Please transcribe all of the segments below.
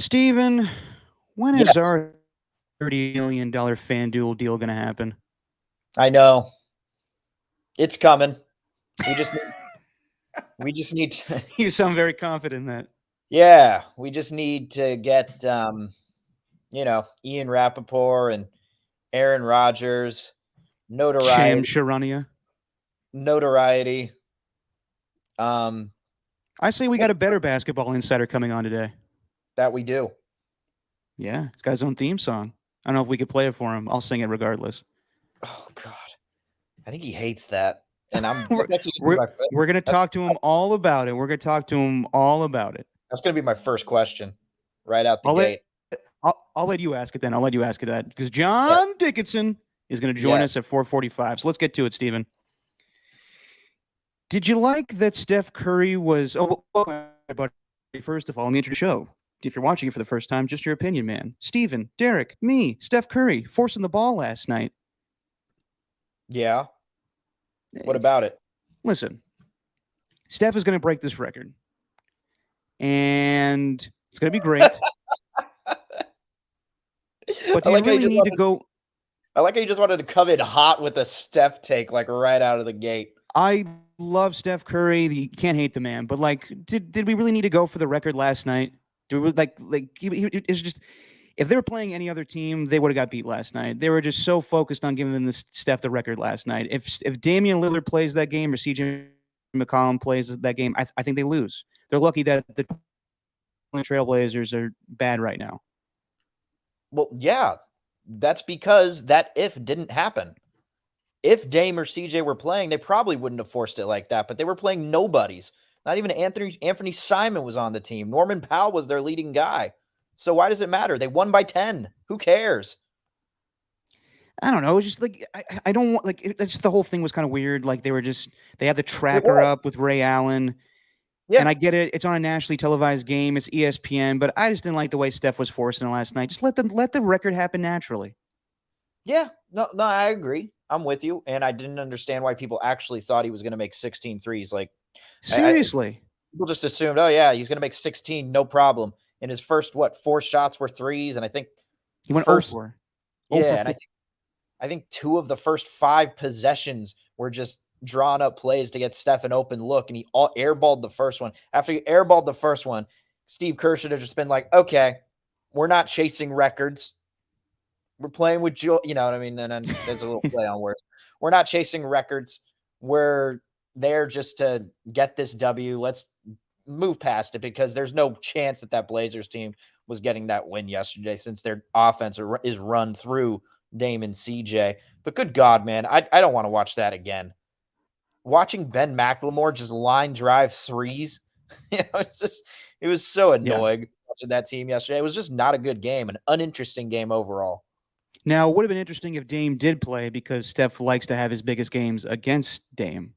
Steven, when is Yes, our $30 million FanDuel deal going to happen? I know. It's coming. We just need we just need to You sound very confident in that. yeah, we just need to get Ian Rappaport and Aaron Rodgers, Sham notoriety, Sharania. notoriety. Um, I say we got a better basketball insider coming on today. that we do. Yeah, he's got his own theme song. I don't know if we could play it for him. I'll sing it regardless. Oh God, I think he hates that, and we're that's actually gonna be we're, my we're going to talk to him all about it. We're going to talk to him all about it. that's gonna be my first question, right out the I'll let gate. I'll let you ask it then. I'll let you ask it that because John Yes, Dickinson is going to join us yes, at 4:45. So let's get to it, Steven. Did you like that Steph Curry was? But first of all, let me introduce the show. If you're watching it for the first time, just your opinion, man. Steven, Derek, me, Steph Curry, forcing the ball last night. yeah. What about it? Listen, Steph is going to break this record, and it's going to be great. But I do you like how you really just need to wanted, go? I like how you just wanted to come in hot with a Steph take, like right out of the gate. I love Steph Curry. You can't hate the man, but like, did we really need to go for the record last night? Do we it's just if they were playing any other team, they would have got beat last night. They were just so focused on giving this Steph the record last night. If Damian Lillard plays that game or CJ McCollum plays that game, I think they lose. They're lucky that the Trailblazers are bad right now. Well, yeah, that's because that if didn't happen. If Dame or CJ were playing, they probably wouldn't have forced it like that, but they were playing nobodies. Not even Anthony Simon was on the team. Norman Powell was their leading guy. So why does it matter? They won by 10. Who cares? I don't know. It's just like I don't want like it's just the whole thing was kind of weird. Like they had the It tracker was. up with Ray Allen. Yeah. And I get it; it's on a nationally televised game. It's ESPN, but I just didn't like the way Steph was forcing it last night. Just let the record happen naturally. Yeah. No, I agree. I'm with you. And I didn't understand why people actually thought he was going to make 16 threes. Like, Seriously, people just assumed, oh, yeah, he's going to make 16, no problem. And his first, four shots were threes. And I think he went 0 first, for 0 yeah. for And 4. I think two of the first 5 possessions were just drawn up plays to get Steph an open look. And he airballed the first one. After he airballed the first one, Steve Kerr should have just been like, okay, we're not chasing records. We're playing with Joe, you know what I mean? And then there's a little play on words. We're not chasing records. We're there just to get this W. Let's move past it because there's no chance that Blazers team was getting that win yesterday since their offense is run through Dame and CJ. But good God, man, I don't want to watch that again. Watching Ben McLemore just line drive threes, it was so Yeah. annoying watching that team yesterday. It was just not a good game, an uninteresting game overall. Now, it would have been interesting if Dame did play because Steph likes to have his biggest games against Dame,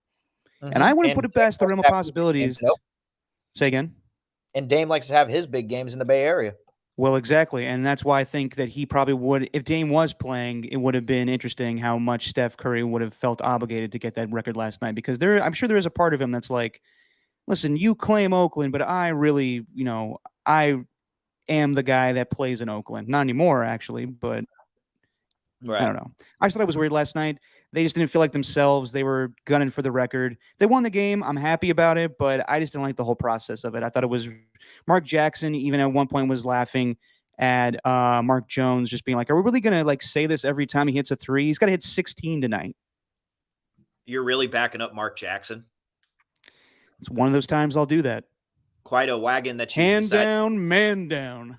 and I wouldn't put it past the realm of possibilities. Say again. And Dame likes to have his big games in the Bay Area. Well, exactly, and that's why I think that he probably would, if Dame was playing, it would have been interesting how much Steph Curry would have felt obligated to get that record last night because I'm sure there is a part of him that's like, listen, you claim Oakland, but I really, I am the guy that plays in Oakland. Not anymore, actually, but right. I don't know. I just thought it was weird last night. They just didn't feel like themselves. They were gunning for the record. They won the game. I'm happy about it, but I just didn't like the whole process of it. I thought it was Mark Jackson, even at one point, was laughing at Mark Jones, just being like, are we really going to like say this every time he hits a three? He's got to hit 16 tonight. You're really backing up Mark Jackson? It's one of those times I'll do that. Quite a wagon that you hand down, man down.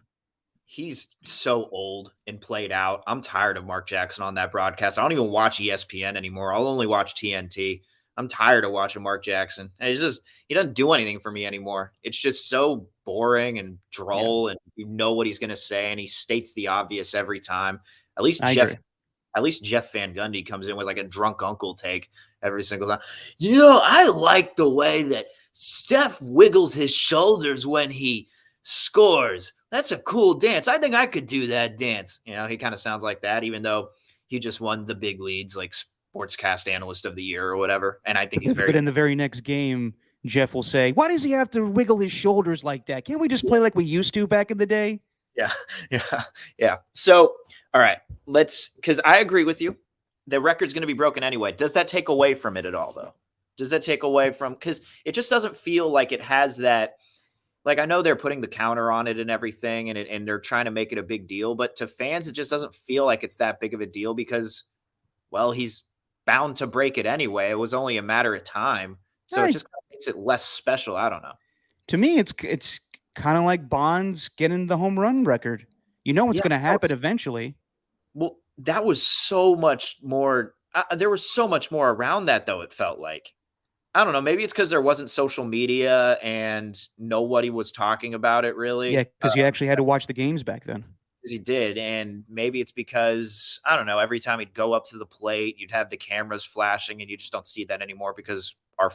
He's so old and played out. I'm tired of Mark Jackson on that broadcast. I don't even watch ESPN anymore. I'll only watch TNT. I'm tired of watching Mark Jackson. And he doesn't do anything for me anymore. It's just so boring and droll, and you know what he's going to say, and he states the obvious every time. At least Jeff Van Gundy comes in with like a drunk uncle take every single time. I like the way that Steph wiggles his shoulders when he scores. That's a cool dance. I think I could do that dance. He kind of sounds like that, even though he just won the big leads, like Sportscast Analyst of the Year or whatever. And I think But in the very next game, Jeff will say, why does he have to wiggle his shoulders like that? Can't we just play like we used to back in the day? Yeah, yeah, yeah. So, all right, because I agree with you. The record's going to be broken anyway. Does that take away from it at all, though? Does that take away from, because it just doesn't feel like it has that. Like, I know they're putting the counter on it and everything, and they're trying to make it a big deal, but to fans, it just doesn't feel like it's that big of a deal because, well, he's bound to break it anyway. It was only a matter of time, so it I, just kind of makes it less special. I don't know. to me, it's kind of like Bonds getting the home run record. You know what's Yeah, going to no, happen eventually. well, that was so much more. There was so much more around that, though. It felt like, I don't know. Maybe it's because there wasn't social media and nobody was talking about it Yeah, really. because you actually had to watch the games back then. As he did, and maybe it's because, I don't know, every time he'd go up to the plate, you'd have the cameras flashing, and you just don't see that anymore because our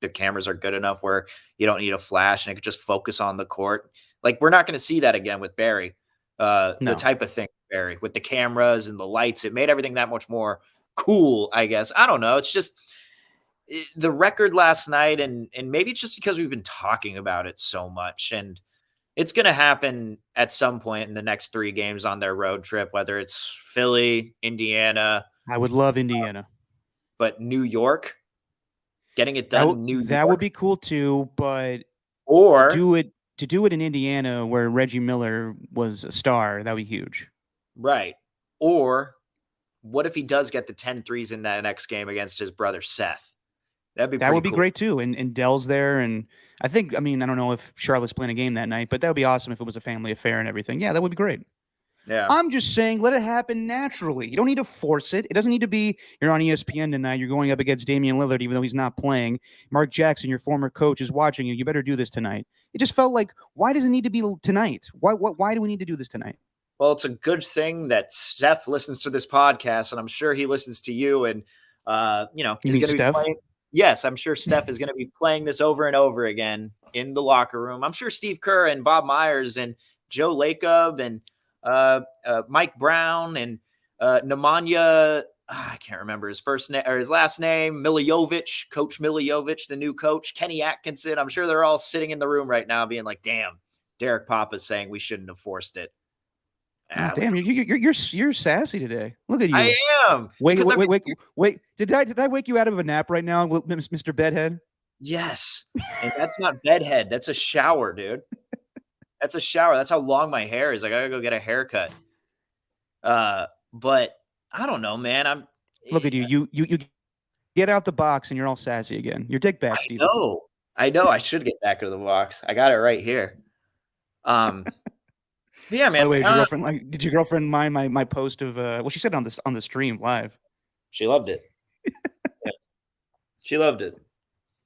the cameras are good enough where you don't need a flash and it could just focus on the court. Like, we're not going to see that again with Barry. The No, type of thing with Barry with the cameras and the lights, it made everything that much more cool, I guess. I don't know. It's just the record last night, and maybe it's just because we've been talking about it so much, and it's going to happen at some point in the next 3 games on their road trip, whether it's Philly, Indiana, I would love Indiana. but New York, getting it That done w- in New that would York, be cool too, but to or do it to do it in Indiana where Reggie Miller was a star, that would be huge. right, or what if he does get the 10 threes in that next game against his brother Seth? That'd be That pretty would be cool. great too. And Dell's there, and I don't know if Charlotte's playing a game that night, but that would be awesome if it was a family affair and everything. Yeah, that would be great. Yeah. I'm just saying, let it happen naturally. You don't need to force it. It doesn't need to be you're on ESPN tonight. You're going up against Damian Lillard, even though he's not playing. Mark Jackson, your former coach, is watching you. You better do this tonight. It just felt like, why does it need to be tonight? Why do we need to do this tonight? Well, it's a good thing that Seth listens to this podcast, and I'm sure he listens to you, and You he's mean going to be Steph? playing. Yes, I'm sure Steph is going to be playing this over and over again in the locker room. I'm sure Steve Kerr and Bob Myers and Joe Lacob and Mike Brown and Nemanja. I can't remember his first name or his last name. Milijovic, Coach Milijovic, the new coach, Kenny Atkinson. I'm sure they're all sitting in the room right now, being like, "Damn, Derek Papa's saying we shouldn't have forced it." Oh damn, you're sassy today. Look at you. I am. Wait. Did I wake you out of a nap right now, Mr. Bedhead? Yes. And that's not bedhead. That's a shower, dude. That's a shower. That's how long my hair is. I gotta go get a haircut. But I don't know, man. Look at you. You get out the box and you're all sassy again. You're dick back, Steve. I know. I should get back into the box. I got it right here. Yeah, man. By the way, did your girlfriend mind my post of well, she said it on the stream live. She loved it. Yeah. She loved it.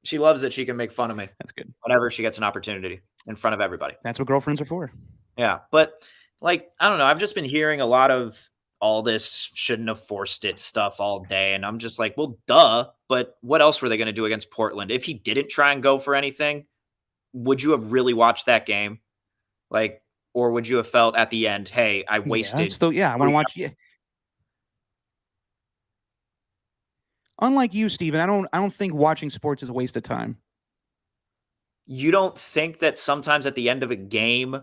She loves that she can make fun of me. That's good. Whenever she gets an opportunity in front of everybody. That's what girlfriends are for. Yeah. But like, I don't know. I've just been hearing a lot of all this shouldn't have forced it stuff all day. And I'm just like, well, duh. But what else were they going to do against Portland? If he didn't try and go for anything, would you have really watched that game? Like, or would you have felt at the end, hey, I wasted. Yeah, I want to watch. Yeah. Unlike you, Steven, I don't think watching sports is a waste of time. You don't think that sometimes at the end of a game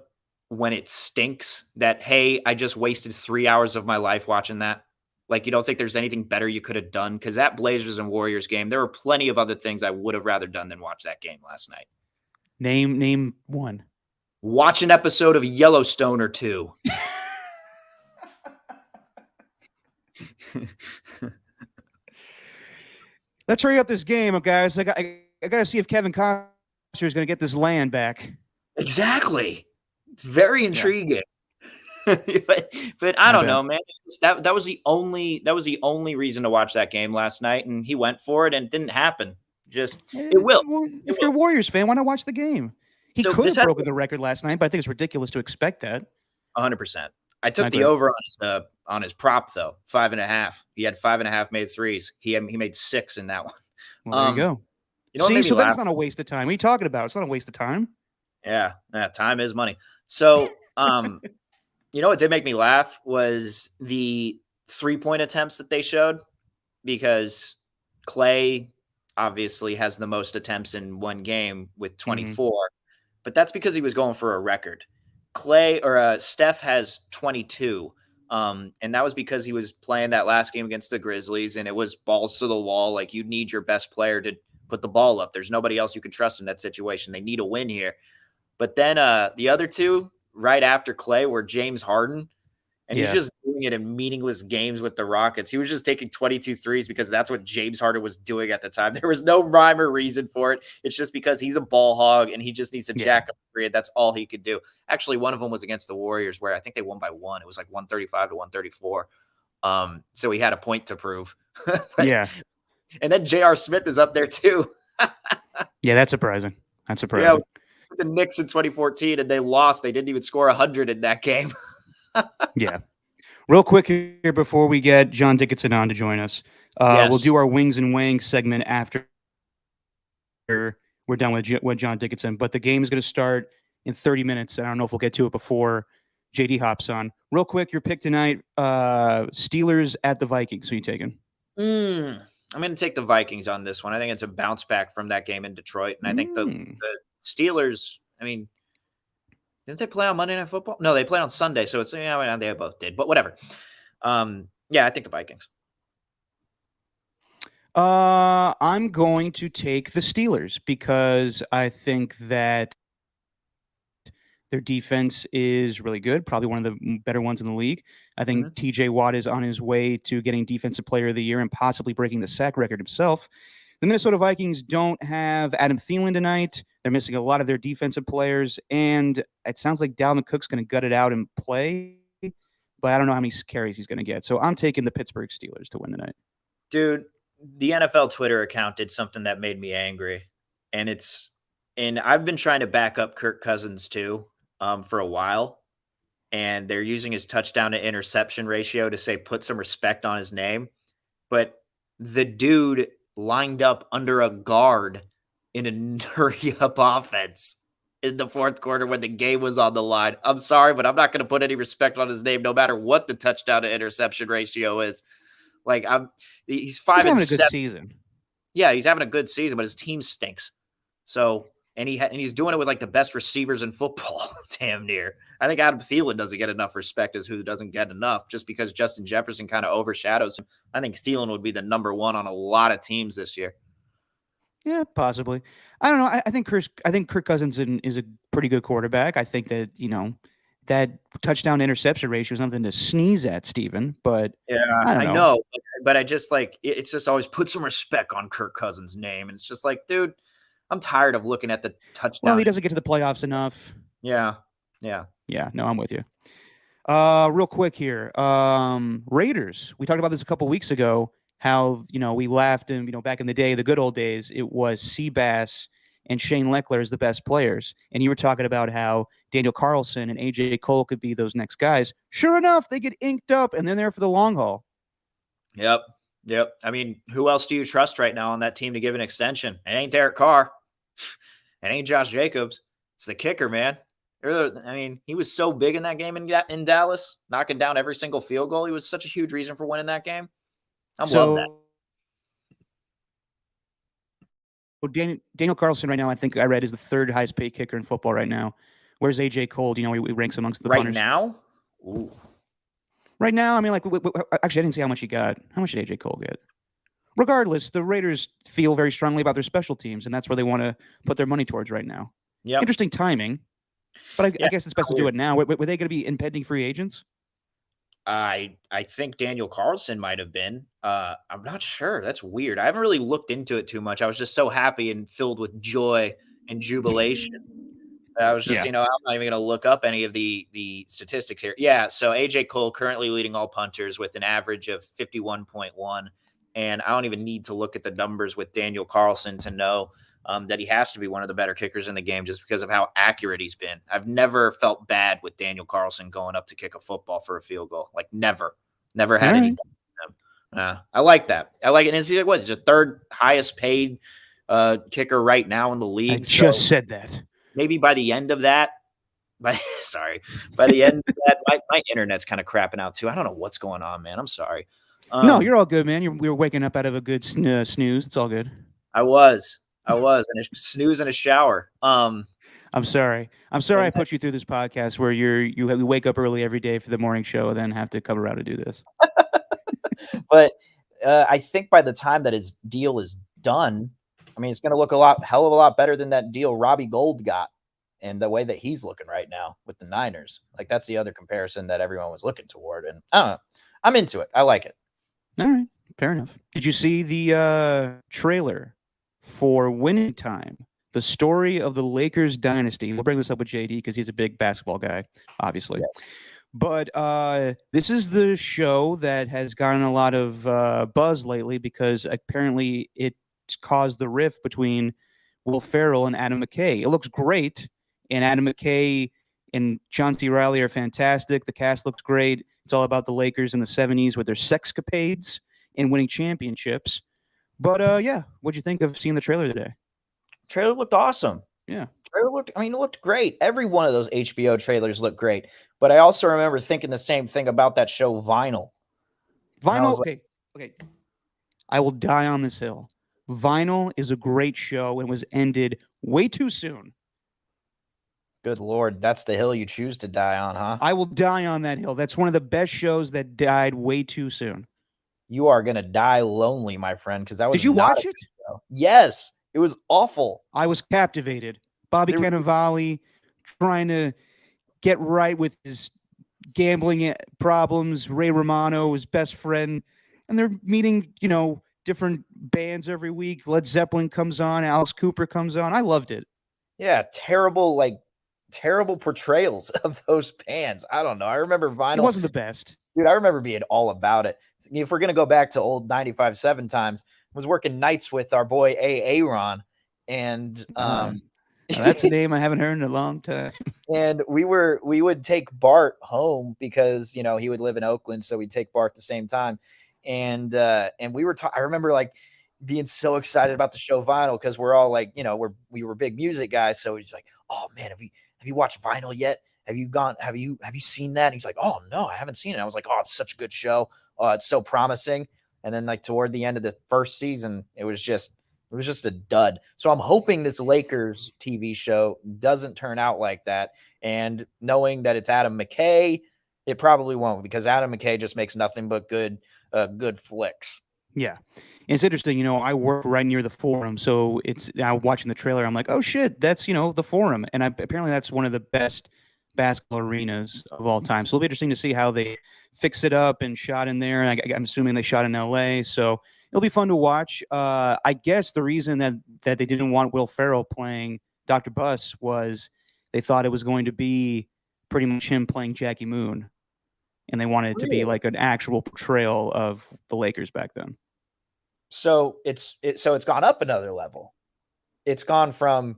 when it stinks that, hey, I just wasted 3 hours of my life watching that? Like, you don't think there's anything better you could have done? Because that Blazers and Warriors game, there were plenty of other things I would have rather done than watch that game last night. Name one. Watch an episode of Yellowstone or two. Let's hurry up this game, guys. I got to see if Kevin Costner is going to get this land back. Exactly. It's very intriguing. Yeah. but I don't know, man. That was the only reason to watch that game last night, and he went for it, and it didn't happen. It will. Well, if you're a Warriors fan, why not watch the game? He could have broken the record last night, but I think it's ridiculous to expect that. 100%. I took the over on his prop though, 5.5. He had 5.5 made threes. He made 6 in that one. Well, there you go. You know, see, so that's not a waste of time. What are you talking about? It's not a waste of time. Yeah, time is money. So, you know what did make me laugh was the 3-point attempts that they showed, because Clay obviously has the most attempts in one game with 24, but that's because he was going for a record. Steph has 22. And that was because he was playing that last game against the Grizzlies, and it was balls to the wall. Like, you need your best player to put the ball up. There's nobody else you can trust in that situation. They need a win here. But then the other two right after Clay were James Harden, and he's just doing it in meaningless games with the Rockets. He was just taking 22 threes because that's what James Harden was doing at the time. There was no rhyme or reason for it. It's just because he's a ball hog and he just needs to jack up three. That's all he could do. Actually, one of them was against the Warriors where I think they won by 1. It was like 135 to 134. So he had a point to prove. Yeah. And then J.R. Smith is up there too. Yeah, that's surprising. That's surprising. Yeah, the Knicks in 2014, and they lost. They didn't even score 100 in that game. Yeah. Real quick here before we get John Dickinson on to join us. We'll do our Wings and Wangs segment after we're done with John Dickinson. But the game is going to start in 30 minutes. I don't know if we'll get to it before JD hops on. Real quick, your pick tonight, Steelers at the Vikings. Who are you taking? I'm going to take the Vikings on this one. I think it's a bounce back from that game in Detroit. And I think the Steelers, I mean, didn't they play on Monday Night Football? No, they played on Sunday. So it's, they both did, but whatever. Yeah, I think the Vikings. I'm going to take the Steelers because I think that their defense is really good, probably one of the better ones in the league. I think TJ Watt is on his way to getting Defensive Player of the Year and possibly breaking the sack record himself. The Minnesota Vikings don't have Adam Thielen tonight. They're missing a lot of their defensive players, and it sounds like Dalvin Cook's going to gut it out and play, but I don't know how many carries he's going to get. So I'm taking the Pittsburgh Steelers to win tonight. Dude, the NFL Twitter account did something that made me angry, and I've been trying to back up Kirk Cousins too for a while, and they're using his touchdown to interception ratio to say put some respect on his name, but the dude lined up under a guard in a hurry-up offense in the fourth quarter when the game was on the line. I'm sorry, but I'm not going to put any respect on his name no matter what the touchdown to interception ratio is. Like, he's 5 and 7. He's having a good season. Yeah, he's having a good season, but his team stinks. So, and he's doing it with like the best receivers in football, damn near. I think Adam Thielen doesn't get enough respect as who doesn't get enough just because Justin Jefferson kind of overshadows him. I think Thielen would be the number one on a lot of teams this year. Yeah, possibly. I don't know. I think Kirk Cousins is a pretty good quarterback. I think that, that touchdown interception ratio is nothing to sneeze at, Steven. But yeah, I know. But I just it's just always put some respect on Kirk Cousins' name. And it's just like, dude, I'm tired of looking at the touchdown. Well, he doesn't get to the playoffs enough. Yeah. No, I'm with you. Real quick here. Raiders. We talked about this a couple weeks ago. How, we laughed and, back in the day, the good old days, it was Seabass and Shane Leckler as the best players. And you were talking about how Daniel Carlson and AJ Cole could be those next guys. Sure enough, they get inked up and they're there for the long haul. Yep. I mean, who else do you trust right now on that team to give an extension? It ain't Derek Carr. It ain't Josh Jacobs. It's the kicker, man. I mean, he was so big in that game in Dallas, knocking down every single field goal. He was such a huge reason for winning that game. I love that. Well, Daniel Carlson right now, I think I read, is the third highest paid kicker in football right now. Where's AJ Cole? He ranks amongst the punters. Now? Ooh. Right now, I mean, actually, I didn't see how much he got. How much did AJ Cole get? Regardless, the Raiders feel very strongly about their special teams, and that's where they want to put their money towards right now. Yeah. Interesting timing, but I guess it's best to do it now. Were they going to be impending free agents? I think Daniel Carlson might have been. I'm not sure. That's weird. I haven't really looked into it too much. I was just so happy and filled with joy and jubilation. I was just, I'm not even going to look up any of the statistics here. Yeah, so AJ Cole currently leading all punters with an average of 51.1. And I don't even need to look at the numbers with Daniel Carlson to know that he has to be one of the better kickers in the game just because of how accurate he's been. I've never felt bad with Daniel Carlson going up to kick a football for a field goal. Like, never had any. I like that. I like it. And he's the third highest paid kicker right now in the league. I just said that. Maybe by the end of that, by the end of that, my internet's kind of crapping out too. I don't know what's going on, man. I'm sorry. No, you're all good, man. We were waking up out of a good snooze. It's all good. I was in a snooze in a shower. I'm sorry. I'm sorry And I put you through this podcast where you wake up early every day for the morning show and then have to come around to do this. But I think by the time that his deal is done, I mean, it's going to look hell of a lot better than that deal Robbie Gould got and the way that he's looking right now with the Niners. Like, that's the other comparison that everyone was looking toward. And I don't know. I'm into it. I like it. All right. Fair enough. Did you see the trailer for Winning Time? The story of the Lakers dynasty. We'll bring this up with JD because he's a big basketball guy, obviously. Yes. But this is the show that has gotten a lot of buzz lately because apparently it's caused the rift between Will Ferrell and Adam McKay. It looks great, and Adam McKay and John C. Reilly are fantastic. The cast looks great. It's all about the Lakers in the 70s with their sexcapades and winning championships. But yeah, what'd you think of seeing the trailer today? Trailer looked awesome. Yeah. It looked great. Every one of those HBO trailers looked great. But I also remember thinking the same thing about that show Vinyl. Vinyl, okay. I will die on this hill. Vinyl is a great show and was ended way too soon. Good Lord, that's the hill you choose to die on, huh? I will die on that hill. That's one of the best shows that died way too soon. You are going to die lonely, my friend, because that was Did you watch it? Show. Yes, it was awful. I was captivated. Bobby Cannavale trying to get right with his gambling problems. Ray Romano, his best friend, and they're meeting, different bands every week. Led Zeppelin comes on. Alice Cooper comes on. I loved it. Yeah, terrible portrayals of those bands. I don't know. I remember Vinyl. It wasn't the best. Dude, I remember being all about it. If we're going to go back to old 95.7 times, I was working nights with our boy Aaron, and that's a name I haven't heard in a long time. And we would take Bart home because, he would live in Oakland, so we'd take Bart at the same time. And we were I remember like being so excited about the show Vinyl because we're all like, we were big music guys, so he's like, "Oh man, have you watched Vinyl yet? Have you seen that?" And he's like, "Oh no, I haven't seen it." I was like, "Oh, it's such a good show. It's so promising." And then like toward the end of the first season, it was just a dud. So I'm hoping this Lakers TV show doesn't turn out like that. And knowing that it's Adam McKay, it probably won't, because Adam McKay just makes nothing but good flicks. Yeah. And it's interesting, I work right near the Forum, so it's now watching the trailer, I'm like, oh shit, that's, the Forum. And apparently that's one of the best basketball arenas of all time. So it'll be interesting to see how they fix it up and shot in there. And I'm assuming they shot in LA. So it'll be fun to watch. I guess the reason that they didn't want Will Ferrell playing Dr. Buss was they thought it was going to be pretty much him playing Jackie Moon. And they wanted it to be like an actual portrayal of the Lakers back then. So it's gone up another level. It's gone from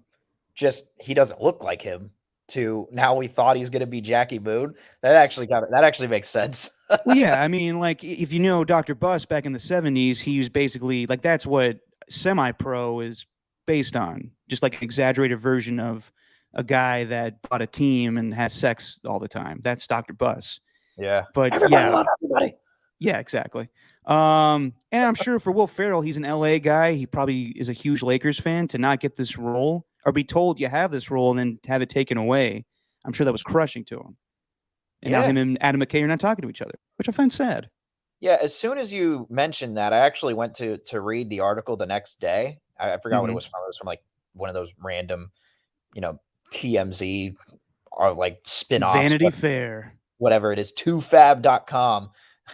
just he doesn't look like him to now we thought he's going to be Jackie Moon. That actually makes sense. Well, yeah, I mean, like if you know Dr. Buss back in the 70s, he was basically like that's what semi-pro is based on, just like an exaggerated version of a guy that bought a team and has sex all the time. That's Dr. Buss. Yeah, but everybody love everybody. Yeah, exactly. And I'm sure for Will Ferrell, he's an LA guy. He probably is a huge Lakers fan. To not get this role or be told you have this role and then have it taken away, I'm sure that was crushing to him. And now him and Adam McKay are not talking to each other, which I find sad. Yeah, as soon as you mentioned that, I actually went to read the article the next day. I forgot what it was from. It was from like one of those random, TMZ or like spin-offs. Vanity Fair. Whatever it is, 2fab.com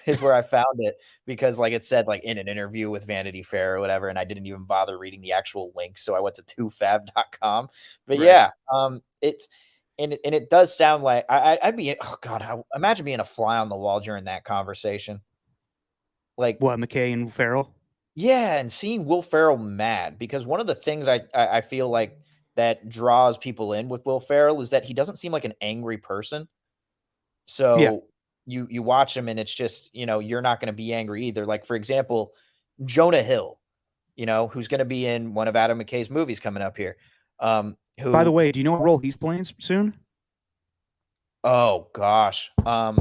is where I found it, because like it said like in an interview with Vanity Fair or whatever, and I didn't even bother reading the actual link, so I went to 2fab.com. But right. It does sound like I'd be, oh God, imagine being a fly on the wall during that conversation. Like what, McKay and Ferrell? Yeah, and seeing Will Ferrell mad, because one of the things I feel like that draws people in with Will Ferrell is that he doesn't seem like an angry person. So you watch him and it's just, you're not going to be angry either. Like, for example, Jonah Hill, who's going to be in one of Adam McKay's movies coming up here. By the way, do you know what role he's playing soon? Oh, gosh. I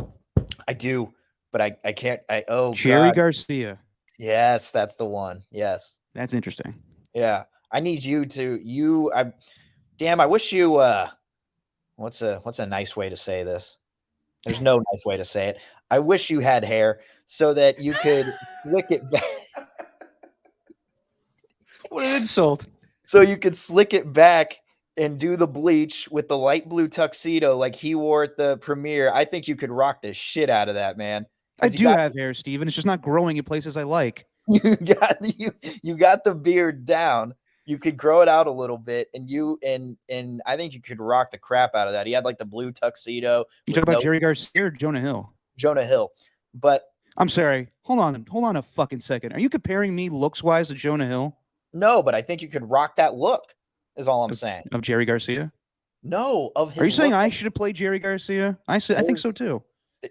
do, but I can't. Jerry Garcia. Yes, that's the one. Yes. That's interesting. Yeah. I need you to Damn, I wish you what's a nice way to say this? There's no nice way to say it. I wish you had hair so that you could slick it back. What an insult. So you could slick it back and do the bleach with the light blue tuxedo like he wore at the premiere. I think you could rock the shit out of that, man. I do have hair, Steven. It's just not growing in places I like. You got the beard down. You could grow it out a little bit, and I think you could rock the crap out of that. He had like the blue tuxedo. You talk about Jerry Garcia or Jonah Hill? Jonah Hill. But I'm sorry. Hold on a fucking second. Are you comparing me looks wise to Jonah Hill? No, but I think you could rock that look, is all I'm saying. Of Jerry Garcia? No, of his Are you saying I should have played Jerry Garcia? I think so too.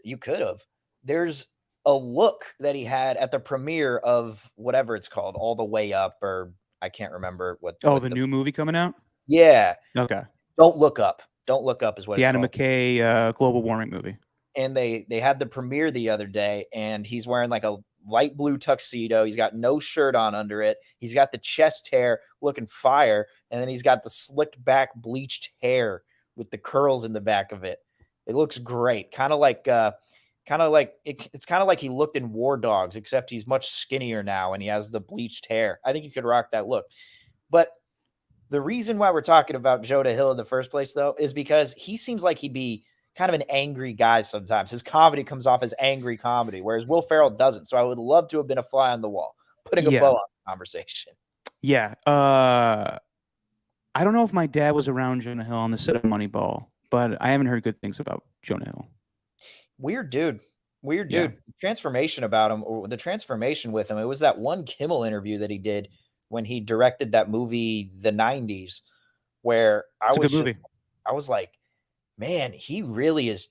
You could have. There's a look that he had at the premiere of whatever it's called, All the Way Up, or I can't remember what. Oh, the new movie coming out? Yeah. Okay. Don't Look Up. Don't Look Up is what the it's Adam called. McKay global warming movie. And they had the premiere the other day, and he's wearing like a light blue tuxedo. He's got no shirt on under it. He's got the chest hair looking fire, and then he's got the slicked back bleached hair with the curls in the back of it. It looks great. It's kind of like he looked in War Dogs, except he's much skinnier now and he has the bleached hair. I think you could rock that look. But the reason why we're talking about Jonah Hill in the first place, though, is because he seems like he'd be kind of an angry guy sometimes. His comedy comes off as angry comedy, whereas Will Ferrell doesn't. So I would love to have been a fly on the wall, putting a bow on the conversation. Yeah. I don't know if my dad was around Jonah Hill on the set of Moneyball, but I haven't heard good things about Jonah Hill. Weird dude. Yeah. The transformation about him, or the transformation with him, it was that one Kimmel interview that he did when he directed that movie, The 90s, where I was like, man, he really is,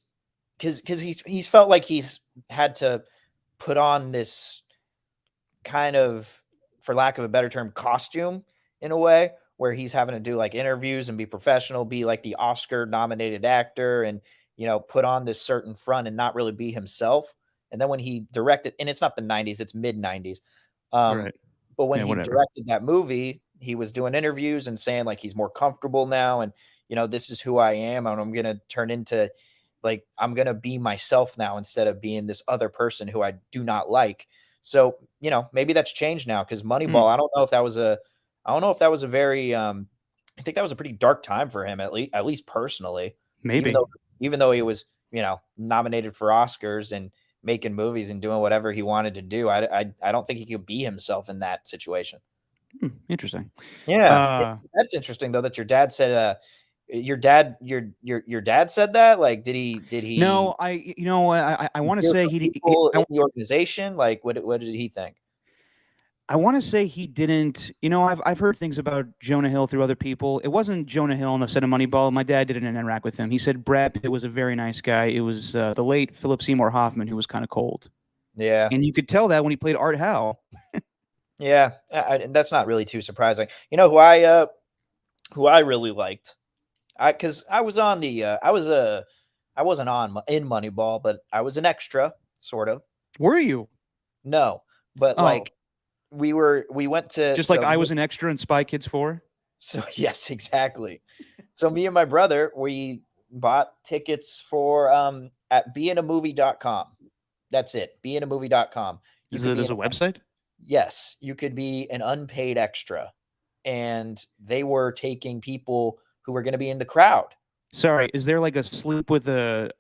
because he's felt like he's had to put on this kind of, for lack of a better term, costume in a way, where he's having to do like interviews and be professional, be like the Oscar nominated actor, and put on this certain front and not really be himself. And then when he directed, and it's not the 90s, it's mid 90s. Right. But when he directed that movie, he was doing interviews and saying like he's more comfortable now, and this is who I am, and I'm going to turn into, like, I'm going to be myself now instead of being this other person who I do not like. So, maybe that's changed now, because Moneyball, I don't know if that was a very, I think that was a pretty dark time for him, at least personally. Maybe. Even though he was, nominated for Oscars and making movies and doing whatever he wanted to do, I don't think he could be himself in that situation. Interesting. Yeah. That's interesting though, that your dad said, your dad said that. Like, did he? No, I want to say he in the organization. Like, what did he think? I want to say he didn't. I've heard things about Jonah Hill through other people. It wasn't Jonah Hill on the set of Moneyball. My dad didn't interact with him. He said Brad Pitt was a very nice guy. It was the late Philip Seymour Hoffman who was kind of cold. Yeah, and you could tell that when he played Art Howe. Yeah, that's not really too surprising. Who I really liked, because I was on the I wasn't in Moneyball, but I was an extra, sort of. Were you? No, but like we went to, just like I was an extra in Spy Kids 4. So yes, exactly. So me and my brother, we bought tickets for at beinamovie.com. That's it, beinamovie.com. There's a website? Yes, you could be an unpaid extra, and they were taking people who were going to be in the crowd. Sorry, is there like a sleep with a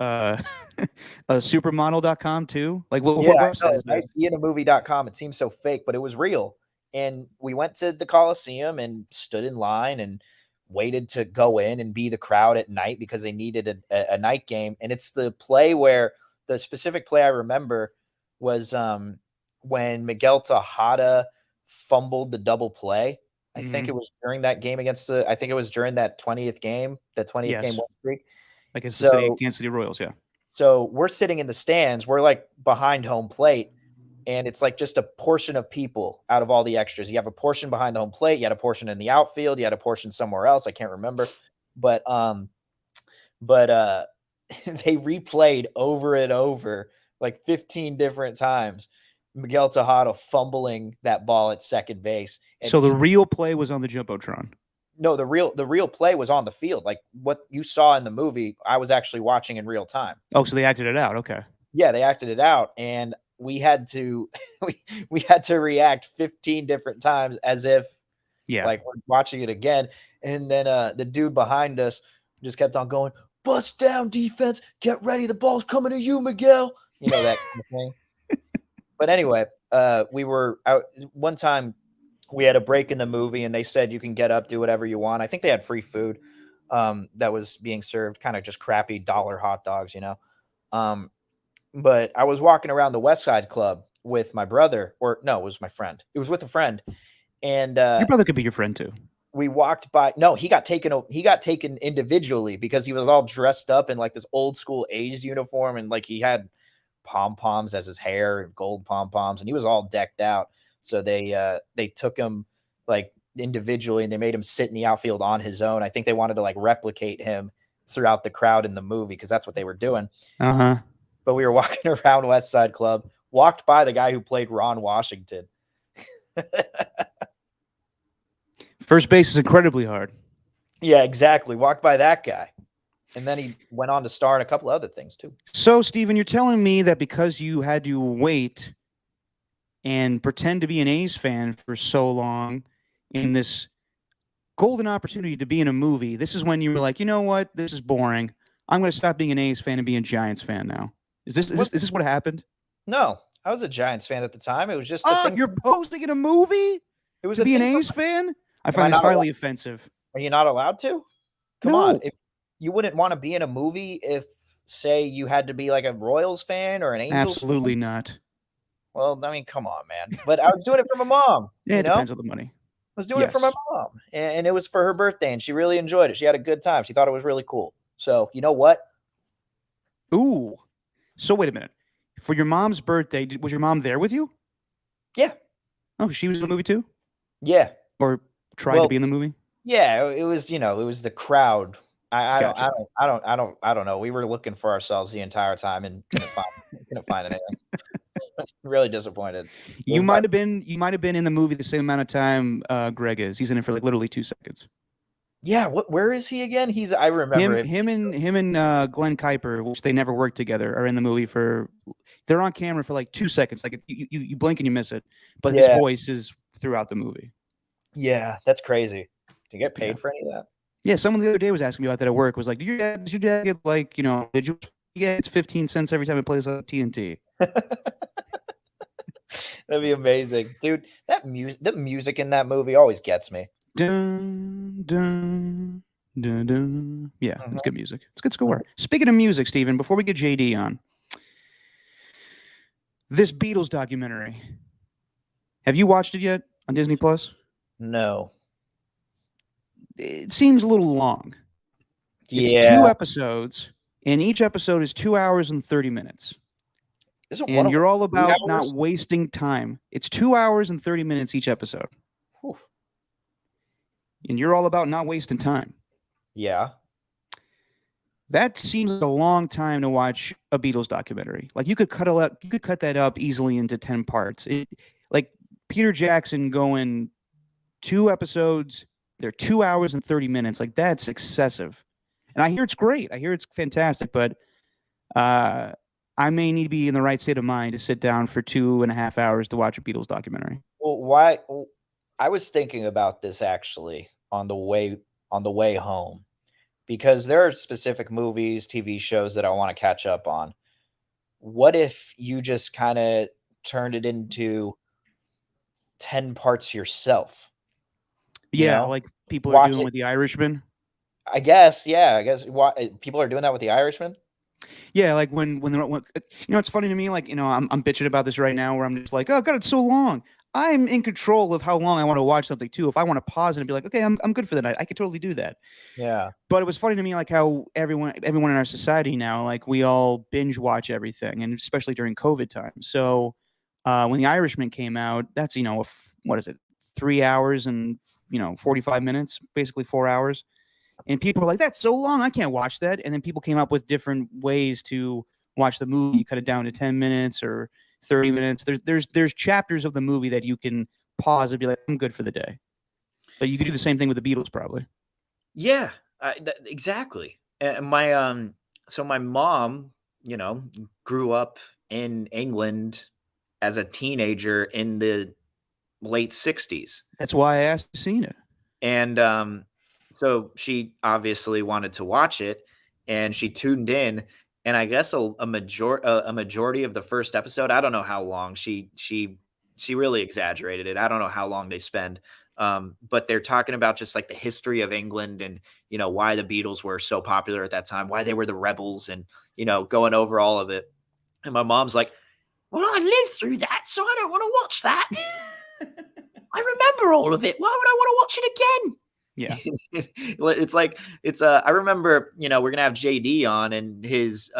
supermodel.com too? Like what website is that? Beinamovie.com. It seems so fake, but it was real. And we went to the Coliseum and stood in line and waited to go in and be the crowd at night, because they needed a night game. And it's the play where the specific play I remember was when Miguel Tejada fumbled the double play. I think it was during that game I think it was during that 20th game game win streak. Against the Kansas City Royals, yeah. So we're sitting in the stands. We're like behind home plate, and it's like just a portion of people out of all the extras. You have a portion behind the home plate. You had a portion in the outfield. You had a portion somewhere else. I can't remember. But they replayed over and over like 15 different times Miguel Tejada fumbling that ball at second base. And so the real play was on the Jumbotron. No, the real play was on the field. Like what you saw in the movie, I was actually watching in real time. Oh, so they acted it out. Okay. Yeah, they acted it out, and we had to we had to react 15 different times as if Yeah. like we're watching it again. And then the dude behind us just kept on going, bust down defense, get ready, the ball's coming to you, Miguel. You know, that kind of thing. But anyway, we were out one time. We had a break in the movie, and they said you can get up, do whatever you want. I think they had free food that was being served, kind of just crappy dollar hot dogs, you know. But I was walking around the West Side Club with my brother, or no, it was my friend. It was with a friend, and Your brother could be your friend too. we walked by. No, he got taken individually because he was all dressed up in like this old school A's uniform, and like he had pom poms as his hair and gold pom poms, and he was all decked out. So they took him like individually, and they made him sit in the outfield on his own. I think they wanted to like replicate him throughout the crowd in the movie because that's what they were doing. Uh-huh. But we were walking around West Side Club, walked by the guy who played Ron Washington. First base is incredibly hard. Yeah, exactly. Walked by that guy. And then he went on to star in a couple of other things too. So, Steven, you're telling me that because you had to wait and pretend to be an A's fan for so long in this golden opportunity to be in a movie, this is when you were like, you know what? This is boring. I'm going to stop being an A's fan and be a Giants fan now. Is this what happened? No, I was a Giants fan at the time. It was just you're posting in a movie it was to be an thing A's fan? I I find this not highly offensive. Are you not allowed to? Come No. on. If you wouldn't want to be in a movie if, say, you had to be like a Royals fan or an Angels Absolutely fan? not. Well, I mean, come on, man. But I was doing it for my mom. Yeah, you it know? depends on the money. I was doing it for my Yes. mom. And it was for her birthday, and she really enjoyed it. She had a good time. She thought it was really cool. So, you know what? Ooh. So wait a minute. For your mom's birthday, was your mom there with you? Yeah. Oh, she was in the movie too? Yeah. Or tried to be in the movie? Yeah, it was, it was the crowd. I Gotcha. don't know. We were looking for ourselves the entire time and couldn't find anything. Really disappointed. You might have been in the movie the same amount of time Greg is. He's in it for like literally 2 seconds. Yeah, where is he again? I remember him and Glenn Kuiper, which they never worked together, are in the movie they're on camera for like 2 seconds. Like you blink and you miss it. But his voice is throughout the movie. Yeah, that's crazy. Do you get paid Yeah. for any of that? Yeah, someone the other day was asking me about that at work. Was like, did your dad get like, did you get 15 cents every time it plays on TNT? That'd be amazing, dude. The music in that movie always gets me. Dun, dun, dun, dun. Yeah, it's good music. It's good score. Speaking of music, Steven, before we get JD on, this Beatles documentary, have you watched it yet on Disney Plus? No. It seems a little long. Yeah. It's 2 episodes, and each episode is 2 hours and 30 minutes. And you're all about not wasting time. It's 2 hours and 30 minutes each episode. Oof. And you're all about not wasting time. Yeah. That seems like a long time to watch a Beatles documentary. Like you could cut that up easily into 10 parts. Like Peter Jackson going 2 episodes, they're 2 hours and 30 minutes. Like that's excessive. And I hear it's great. I hear it's fantastic, but I may need to be in the right state of mind to sit down for 2.5 hours to watch a Beatles documentary. Well, why? I was thinking about this actually on the way home, because there are specific movies, TV shows that I want to catch up on. What if you just kind of turned it into 10 parts yourself? Yeah, like people are doing with The Irishman. I guess, yeah. I guess people are doing that with The Irishman. Yeah, like when it's funny to me. Like I'm bitching about this right now, where I'm just like, oh god, it's so long. I'm in control of how long I want to watch something too. If I want to pause it and be like, okay, I'm good for the night, I could totally do that. Yeah. But it was funny to me, like how everyone in our society now, like we all binge watch everything, and especially during COVID time. So when The Irishman came out, that's what is it, 3 hours and 45 minutes, basically 4 hours. And people were like, that's so long, I can't watch that. And then people came up with different ways to watch the movie. You cut it down to 10 minutes or 30 minutes. There's chapters of the movie that you can pause and be like, I'm good for the day. But you could do the same thing with the Beatles, probably. Yeah, exactly. And so my mom, grew up in England as a teenager in the late 60s. That's why I asked you seen it. And so she obviously wanted to watch it, and she tuned in. And I guess a majority of the first episode, I don't know how long she really exaggerated it. I don't know how long they spend. But they're talking about just like the history of England and why the Beatles were so popular at that time, why they were the rebels, and going over all of it. And my mom's like, "Well, I lived through that, so I don't want to watch that. I remember all of it. Why would I want to watch it again?" Yeah. It's like I remember, we're gonna have JD on, and his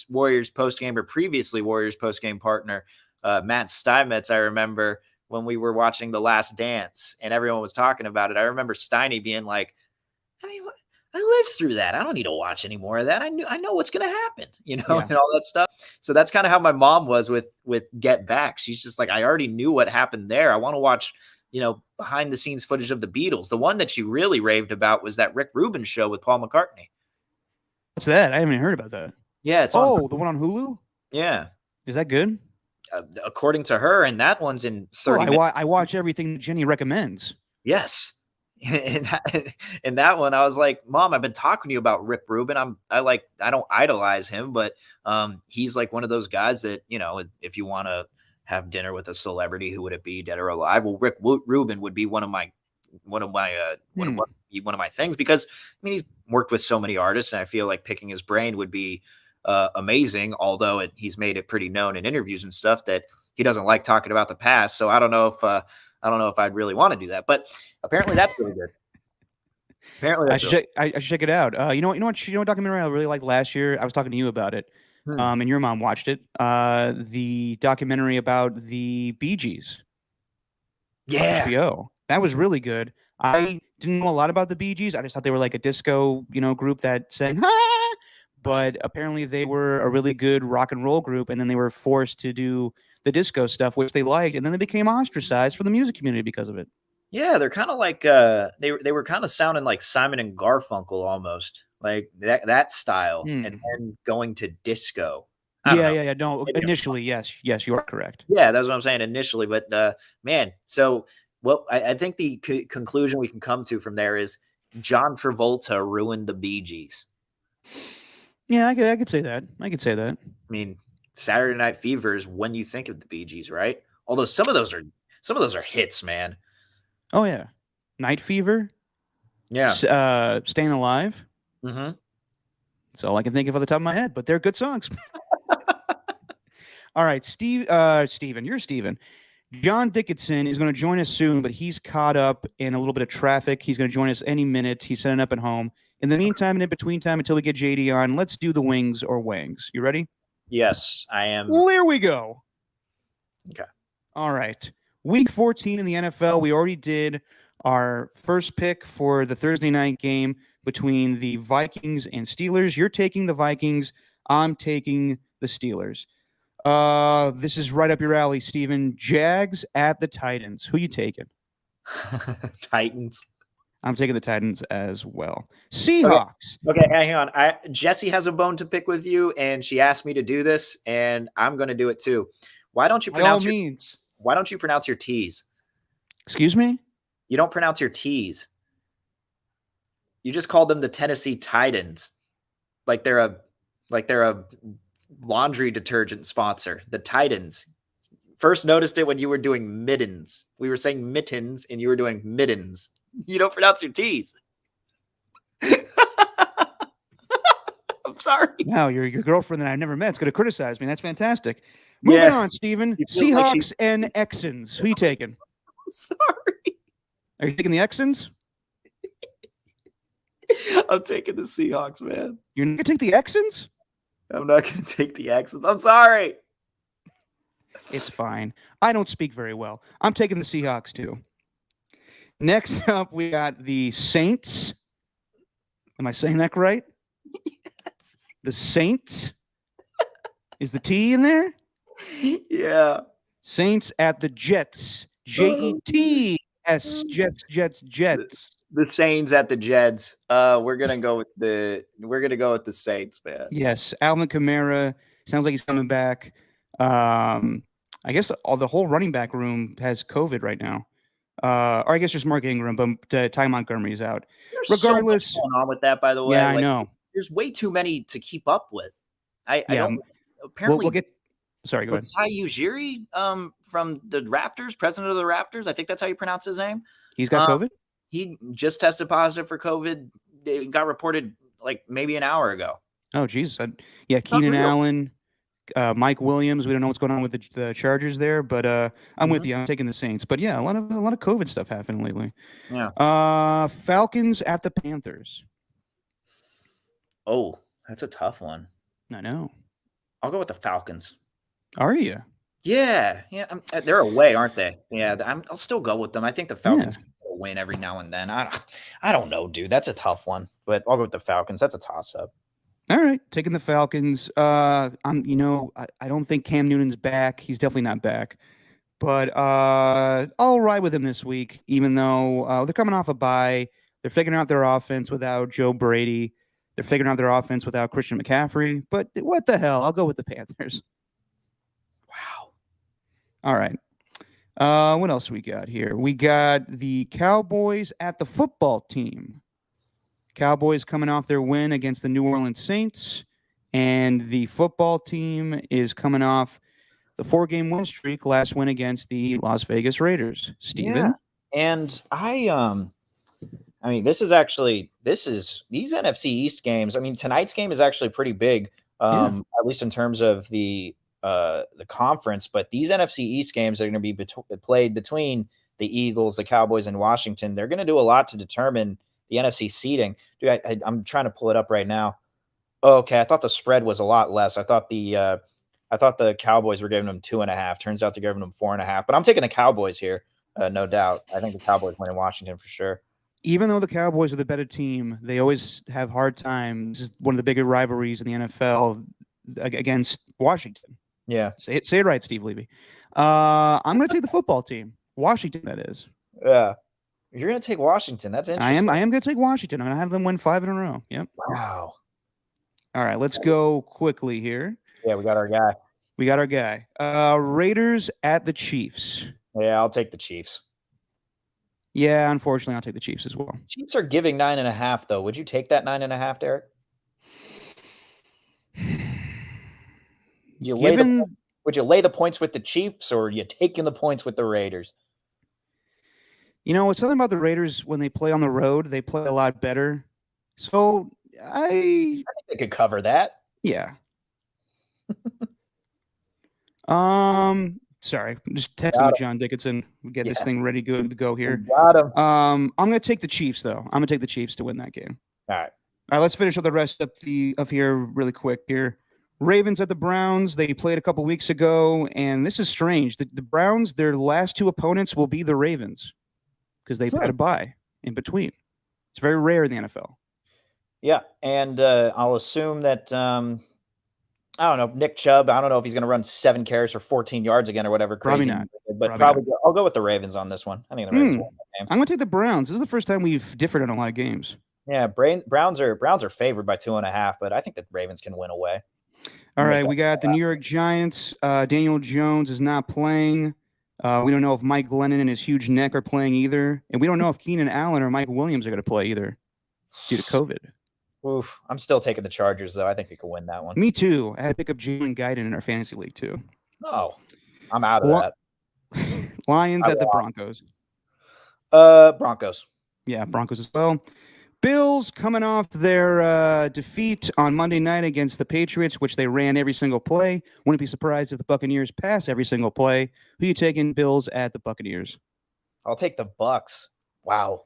Warriors postgame, or previously Warriors postgame partner, Matt Steinmetz. I remember when we were watching The Last Dance and everyone was talking about it. I remember Steiny being like, I mean, I lived through that. I don't need to watch any more of that. I know what's gonna happen, Yeah. and all that stuff. So that's kind of how my mom was with Get Back. She's just like, I already knew what happened there. I want to watch behind the scenes footage of the Beatles. The one that she really raved about was that Rick Rubin show with Paul McCartney. What's that? I haven't even heard about that. Yeah, it's the one on Hulu? Yeah. Is that good? According to her, and that one's in 30 minutes. I watch everything Jenny recommends. Yes. And that one, I was like, Mom, I've been talking to you about Rick Rubin. I don't idolize him, but he's like one of those guys that, if you want to have dinner with a celebrity, who would it be, dead or alive? Well, Rick Rubin would be one of my things, because I mean, he's worked with so many artists, and I feel like picking his brain would be amazing. Although he's made it pretty known in interviews and stuff that he doesn't like talking about the past. So I don't know if I'd really want to do that, but apparently that's really good. Apparently, I should check it out. You know what documentary I really liked last year? I was talking to you about it. And your mom watched it. The documentary about the Bee Gees. Yeah. HBO. That was really good. I didn't know a lot about the Bee Gees. I just thought they were like a disco, group that sang, "Ha!" But apparently they were a really good rock and roll group, and then they were forced to do the disco stuff, which they liked, and then they became ostracized from the music community because of it. Yeah, they're kind of like they were kind of sounding like Simon and Garfunkel almost, like that style, and then going to disco. Yeah. No, initially, yes, you are correct. Yeah, that's what I'm saying initially, but man, so I think the conclusion we can come to from there is John Travolta ruined the Bee Gees. Yeah, I could say that. I mean, Saturday Night Fever is when you think of the Bee Gees, right? Although some of those are hits, man. Oh yeah, Night Fever. Yeah. Staying Alive. Mm-hmm. That's all I can think of off the top of my head, but they're good songs. All right, Steven, you're Steven. John Dickinson is going to join us soon, but he's caught up in a little bit of traffic. He's going to join us any minute. He's setting up at home. In the meantime, and in between time, until we get JD on, let's do the wings or wangs. You ready? Yes, I am. Well, there we go. Okay. All right. Week 14 in the NFL. We already did our first pick for the Thursday night game between the Vikings and Steelers. You're taking the Vikings. I'm taking the Steelers. This is right up your alley, Steven. Jags at the Titans. Who you taking? Titans. I'm taking the Titans as well. Seahawks. Okay, hang on. Jessie has a bone to pick with you, and she asked me to do this, and I'm going to do it too. Why don't you pronounce your T's? Excuse me? You don't pronounce your T's. You just called them the Tennessee Titans, like they're a laundry detergent sponsor. The Titans. First noticed it when you were doing mittens. We were saying mittens, and you were doing mittens. You don't pronounce your T's. I'm sorry. Wow, your girlfriend that I've never met is going to criticize me. That's fantastic. Moving on, Steven. Seahawks and Texans. Who you taking? I'm sorry. Are you taking the Texans? I'm taking the Seahawks, man. You're not going to take the Texans? I'm not going to take the Texans. I'm sorry. It's fine. I don't speak very well. I'm taking the Seahawks, too. Next up, we got the Saints. Am I saying that right? Yes. The Saints? Is the T in there? Yeah. Saints at the Jets. Jets. Yes, Jets. The Saints at the Jets. We're gonna go with the Saints, man. Yes, Alvin Kamara sounds like he's coming back. I guess the whole running back room has COVID right now. Or I guess just Mark Ingram, but Ty Montgomery's out. There's Regardless, so much going on with that, by the way. yeah, I know. There's way too many to keep up with. I don't. Apparently, we'll get. Sorry, go ahead. Masai Ujiri, from the Raptors, president of the Raptors. I think that's how you pronounce his name. He's got COVID? He just tested positive for COVID. It got reported like maybe an hour ago. Oh, Jesus. Yeah, Keenan Allen, Mike Williams. We don't know what's going on with the Chargers there, but I'm with you. I'm taking the Saints. But yeah, a lot of COVID stuff happening lately. Yeah. Falcons at the Panthers. Oh, that's a tough one. I know. I'll go with the Falcons. Are you? Yeah. They're away, aren't they? Yeah, I'll still go with them. I think the Falcons will win every now and then. I don't know, dude. That's a tough one, but I'll go with the Falcons. That's a toss-up. All right, taking the Falcons. I don't think Cam Newton's back. He's definitely not back, but I'll ride with him this week, even though they're coming off a bye. They're figuring out their offense without Joe Brady. They're figuring out their offense without Christian McCaffrey. But what the hell? I'll go with the Panthers. Wow. All right. What else we got here? We got the Cowboys at the football team. Cowboys coming off their win against the New Orleans Saints, and the football team is coming off the 4-game win streak, last win against the Las Vegas Raiders. Steven? Yeah. And I mean, these NFC East games. I mean, tonight's game is actually pretty big, at least in terms of the conference. But these NFC East games are going to be played between the Eagles, the Cowboys, and Washington. They're going to do a lot to determine the NFC seeding. Dude, I'm trying to pull it up right now. Oh, okay, I thought the spread was a lot less. I thought the Cowboys were giving them 2.5. Turns out they're giving them 4.5. But I'm taking the Cowboys here, no doubt. I think the Cowboys win in Washington for sure. Even though the Cowboys are the better team, they always have hard time. This is one of the bigger rivalries in the NFL against Washington. Yeah. Say it right, Steve Levy. I'm going to take the football team. Washington, that is. Yeah. You're going to take Washington. That's interesting. I am going to take Washington. I'm going to have them win 5 in a row. Yep. Wow. All right, let's go quickly here. Yeah, we got our guy. Raiders at the Chiefs. Yeah, I'll take the Chiefs. Yeah, unfortunately, I'll take the Chiefs as well. Chiefs are giving 9.5, though. Would you take that 9.5, Derek? Would you lay the points with the Chiefs, or are you taking the points with the Raiders? You know, it's something about the Raiders when they play on the road, they play a lot better. So I think they could cover that. Yeah. Sorry, just texting with John Dickinson. We get this thing ready to go here. Got him. I'm gonna take the Chiefs though. I'm gonna take the Chiefs to win that game. All right. Let's finish up the rest of here really quick here. Ravens at the Browns. They played a couple weeks ago, and this is strange. The Browns, their last 2 opponents will be the Ravens because they've had a bye in between. It's very rare in the NFL. Yeah, and I'll assume that I don't know, Nick Chubb. I don't know if he's going to run 7 carries for 14 yards again or whatever. Crazy, probably not. But probably I'll go with the Ravens on this one. I think the Ravens won that game. I'm going to take the Browns. This is the first time we've differed on a lot of games. Yeah, Browns are favored by 2.5, but I think that Ravens can win away. All right, we got the New York Giants. Daniel Jones is not playing. We don't know if Mike Glennon and his huge neck are playing either. And we don't know if Keenan Allen or Mike Williams are going to play either due to COVID. Oof. I'm still taking the Chargers, though. I think they could win that one. Me too. I had to pick up Jalen Guyton in our fantasy league, too. Oh, I'm out of that. Lions at the Broncos. Broncos. Yeah, Broncos as well. Bills coming off their defeat on Monday night against the Patriots, which they ran every single play. Wouldn't be surprised if the Buccaneers pass every single play. Who you taking, Bills at the Buccaneers? I'll take the Bucks. Wow.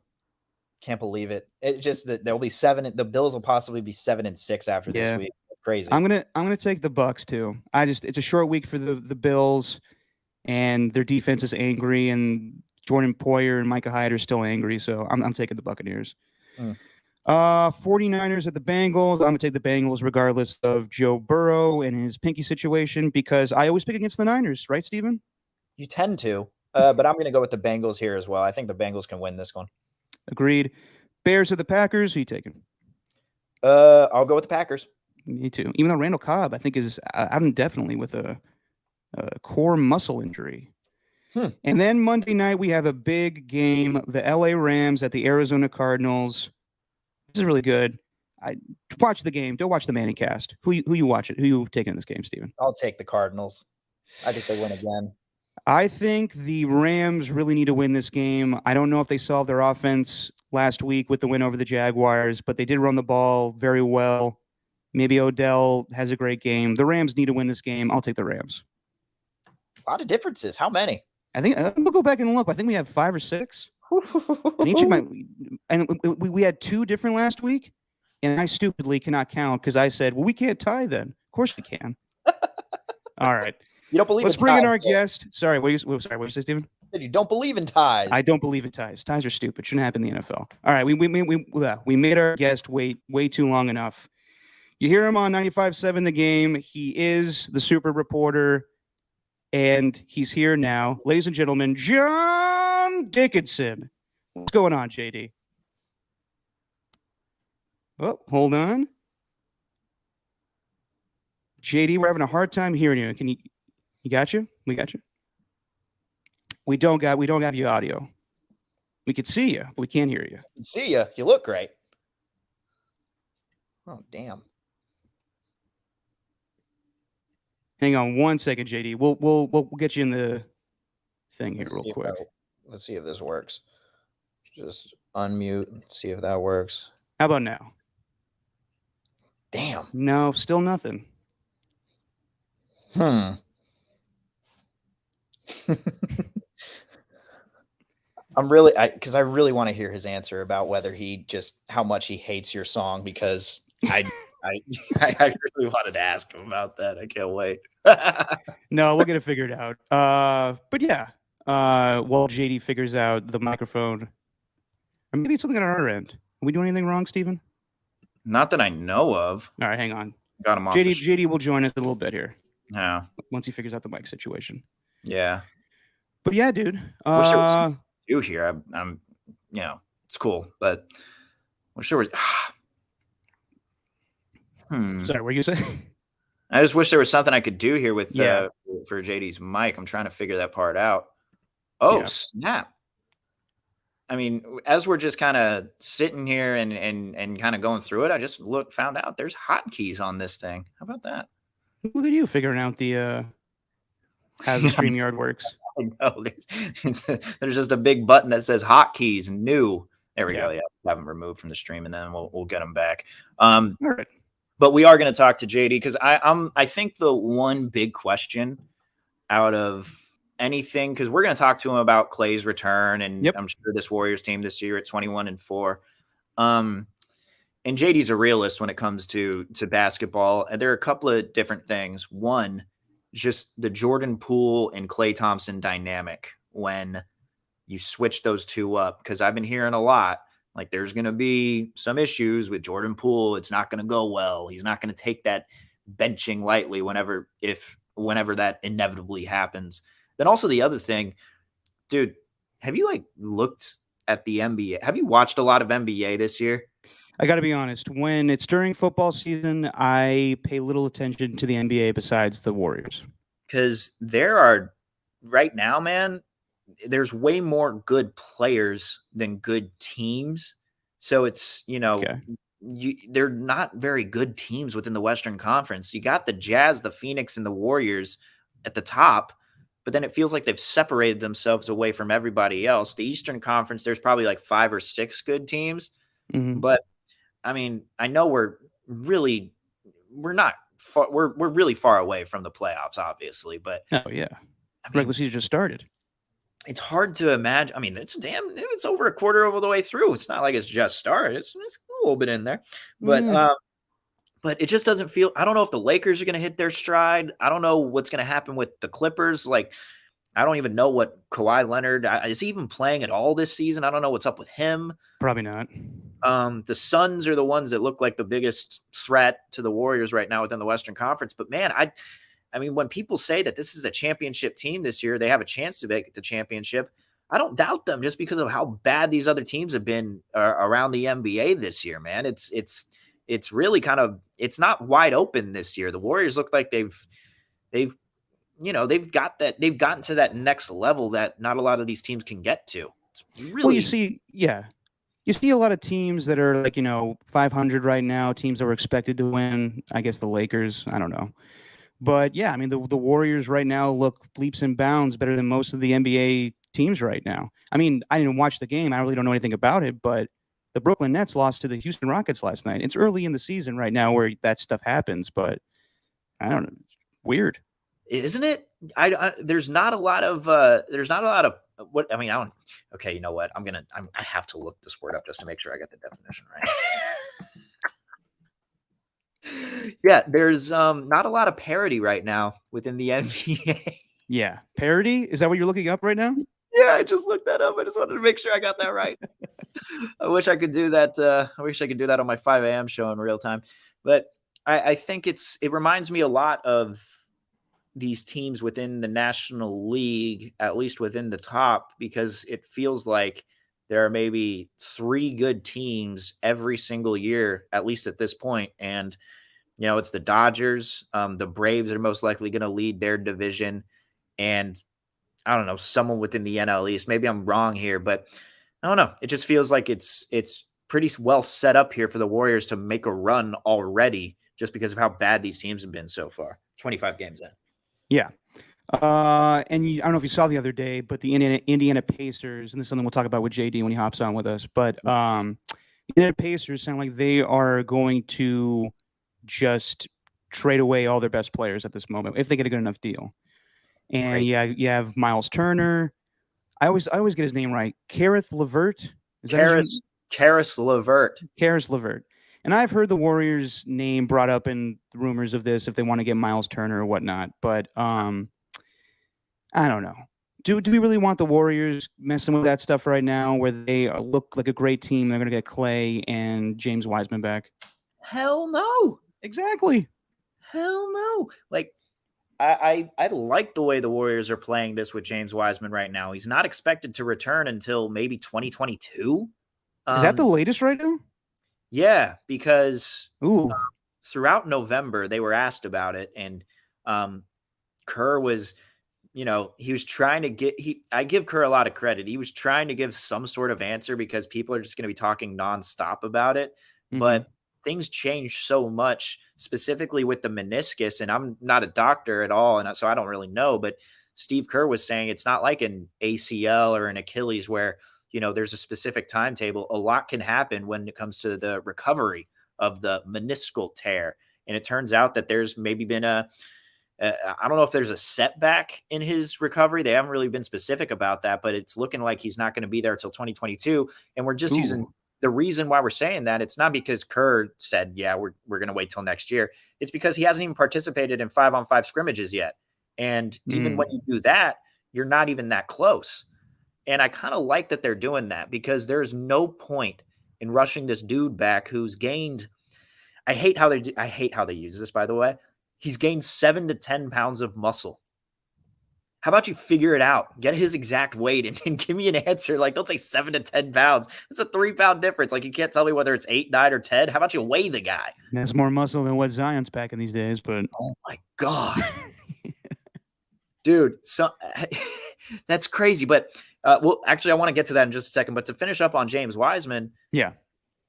Can't believe it. It just that there'll be 7. The Bills will possibly be 7-6 after this week. Crazy. I'm gonna take the Bucks too. It's a short week for the Bills, and their defense is angry, and Jordan Poyer and Micah Hyde are still angry. So I'm taking the Buccaneers. 49ers at the Bengals. I'm gonna take the Bengals regardless of Joe Burrow and his pinky situation because I always pick against the Niners, right, Steven? You tend to. But I'm going to go with the Bengals here as well. I think the Bengals can win this one. Agreed. Bears or the Packers? Who you taking? I'll go with the Packers. Me too. Even though Randall Cobb, I think, is out indefinitely with a core muscle injury. And then Monday night, we have a big game, the LA Rams at the Arizona Cardinals. This is really good. Watch the game. Don't watch the Manning cast. Who you watch it? Who you taking in this game, Steven? I'll take the Cardinals. I think they win again. I think the Rams really need to win this game. I don't know if they solved their offense last week with the win over the Jaguars, but they did run the ball very well. Maybe Odell has a great game. The Rams need to win this game. I'll take the Rams. A lot of differences. How many? I think we'll go back and look. I think we have 5 or 6. And each of we had 2 different last week, and I stupidly cannot count because I said, well, we can't tie then. Of course we can. All right. You don't believe Let's in bring ties, in our so. guest. Sorry, what you say, Steven? You don't believe in ties. I don't believe in ties. Ties are stupid. Shouldn't happen in the NFL. All right, we made our guest wait way too long enough. You hear him on 95.7 The Game. He is the super reporter, and he's here now. Ladies and gentlemen, John Dickinson. What's going on, JD? Oh, hold on. JD, we're having a hard time hearing you. Can you got you? We got you. We don't have you audio. We could see you, but we can't hear you. I can see you. You look great. Oh, damn. Hang on one second, JD. We'll get you in the thing here real quick. Let's see if this works. Just unmute and see if that works. How about now? Damn. No, still nothing. I'm really, because I really want to hear his answer about whether how much he hates your song, because I really wanted to ask him about that. I can't wait. No, we'll get it figured out. But yeah, while JD figures out the microphone, or maybe it's something on our end. Are we doing anything wrong, Steven? Not that I know of. All right, hang on. Got him off. JD will join us a little bit here. Yeah. Once he figures out the mic situation. Yeah. But yeah, dude. Wish there was something to do here. I'm, it's cool, but wish there was. Sorry, what you say? I just wish there was something I could do here with for JD's mic. I'm trying to figure that part out. Oh, snap. I mean, as we're just kind of sitting here and kind of going through it, I just found out there's hotkeys on this thing. How about that? Look at you figuring out the how the StreamYard works. I know. There's just a big button that says hotkeys and new. There we go. Yeah, have them removed from the stream, and then we'll get them back. All right. But we are going to talk to JD because I think the one big question out of anything, because we're going to talk to him about Clay's return, and I'm sure this Warriors team this year at 21-4. And JD's a realist when it comes to basketball. And there are a couple of different things. One, just the Jordan Poole and Klay Thompson dynamic when you switch those two up, because I've been hearing a lot like there's going to be some issues with Jordan Poole. It's not going to go well. He's not going to take that benching lightly whenever that inevitably happens. Then also the other thing, dude, have you looked at the NBA? Have you watched a lot of NBA this year? I got to be honest. When it's during football season, I pay little attention to the NBA besides the Warriors. Because there are, right now, man, there's way more good players than good teams. So it's, they're not very good teams within the Western Conference. You got the Jazz, the Phoenix, and the Warriors at the top, but then it feels like they've separated themselves away from everybody else. The Eastern Conference, there's probably 5 or 6 good teams, but I mean, I know we're really far away from the playoffs, obviously, but regular season just started. It's hard to imagine. I mean, it's over a quarter of the way through. It's not like it's just started. It's a little bit in there, but it just doesn't feel. I don't know if the Lakers are going to hit their stride. I don't know what's going to happen with the Clippers. I don't even know what Kawhi Leonard is he even playing at all this season. I don't know what's up with him. Probably not. The Suns are the ones that look like the biggest threat to the Warriors right now within the Western Conference. But man, I mean, when people say that this is a championship team this year, they have a chance to make the championship. I don't doubt them just because of how bad these other teams have been around the NBA this year, man. It's really kind of, it's not wide open this year. The Warriors look like they've gotten to that next level that not a lot of these teams can get to. It's really, well, you see a lot of teams that are like, 500 right now, teams that were expected to win. I guess the Lakers, I don't know. But yeah, I mean, the Warriors right now look leaps and bounds better than most of the NBA teams right now. I mean, I didn't watch the game. I really don't know anything about it, but the Brooklyn Nets lost to the Houston Rockets last night. It's early in the season right now where that stuff happens, but I don't know. It's weird. Isn't it? There's not a lot of what, I mean, I don't, okay. You know what? I have to look this word up just to make sure I got the definition right. Yeah, there's not a lot of parity right now within the NBA. Yeah, parity? Is that what you're looking up right now? Yeah, I just looked that up. I just wanted to make sure I got that right. I wish I could do that. I wish I could do that on my 5 a.m. show in real time. But I think it reminds me a lot of these teams within the National League, at least within the top, because it feels like there are maybe 3 good teams every single year, at least at this point. And, it's the Dodgers. The Braves are most likely going to lead their division. And I don't know, someone within the NL East. Maybe I'm wrong here, but I don't know. It just feels like it's pretty well set up here for the Warriors to make a run already just because of how bad these teams have been so far. 25 games in. Yeah. I don't know if you saw the other day, but the Indiana Pacers, and this is something we'll talk about with JD when he hops on with us, but the Indiana Pacers sound like they are going to just trade away all their best players at this moment if they get a good enough deal. And Right. yeah, you have Miles Turner. I always get his name right. Karis LeVert. Karis LeVert. Karis LeVert. And I've heard the Warriors' name brought up in the rumors of this if they want to get Miles Turner or whatnot. But I don't know. Do we really want the Warriors messing with that stuff right now where they look like a great team? They're going to get Clay and James Wiseman back. Hell no. Exactly. Hell no. Like, I like the way the Warriors are playing this with James Wiseman right now. He's not expected to return until maybe 2022. Is that the latest right now? Yeah, because Ooh. Throughout November, they were asked about it, and Kerr was, he was trying to I give Kerr a lot of credit. He was trying to give some sort of answer because people are just going to be talking nonstop about it. Mm-hmm. But things change so much, specifically with the meniscus, and I'm not a doctor at all, and so I don't really know, but Steve Kerr was saying it's not like an ACL or an Achilles where, there's a specific timetable. A lot can happen when it comes to the recovery of the meniscal tear. And it turns out that there's maybe been I don't know if there's a setback in his recovery. They haven't really been specific about that, but it's looking like he's not going to be there until 2022. And we're just using the reason why we're saying that. It's not because Kerr said, yeah, we're going to wait till next year. It's because he hasn't even participated in 5-on-5 scrimmages yet. And even when you do that, you're not even that close. And I kind of like that they're doing that because there's no point in rushing this dude back who's gained. I hate how they use this, by the way. He's gained 7 to 10 pounds of muscle. How about you figure it out? Get his exact weight and give me an answer. Like, don't say 7 to 10 pounds. It's a 3-pound difference. Like, you can't tell me whether it's 8, 9, or 10. How about you weigh the guy? That's more muscle than what Zion's packing these days, but oh my God. Dude, that's crazy. But well, actually, I want to get to that in just a second. But to finish up on James Wiseman, yeah,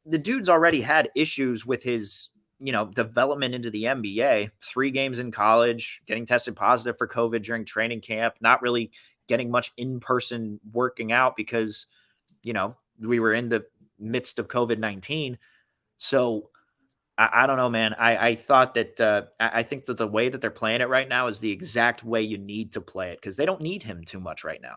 the dude's already had issues with his, development into the NBA. 3 games in college, getting tested positive for COVID during training camp, not really getting much in-person working out because, we were in the midst of COVID-19. So I don't know, man. I thought that I think that the way that they're playing it right now is the exact way you need to play it because they don't need him too much right now.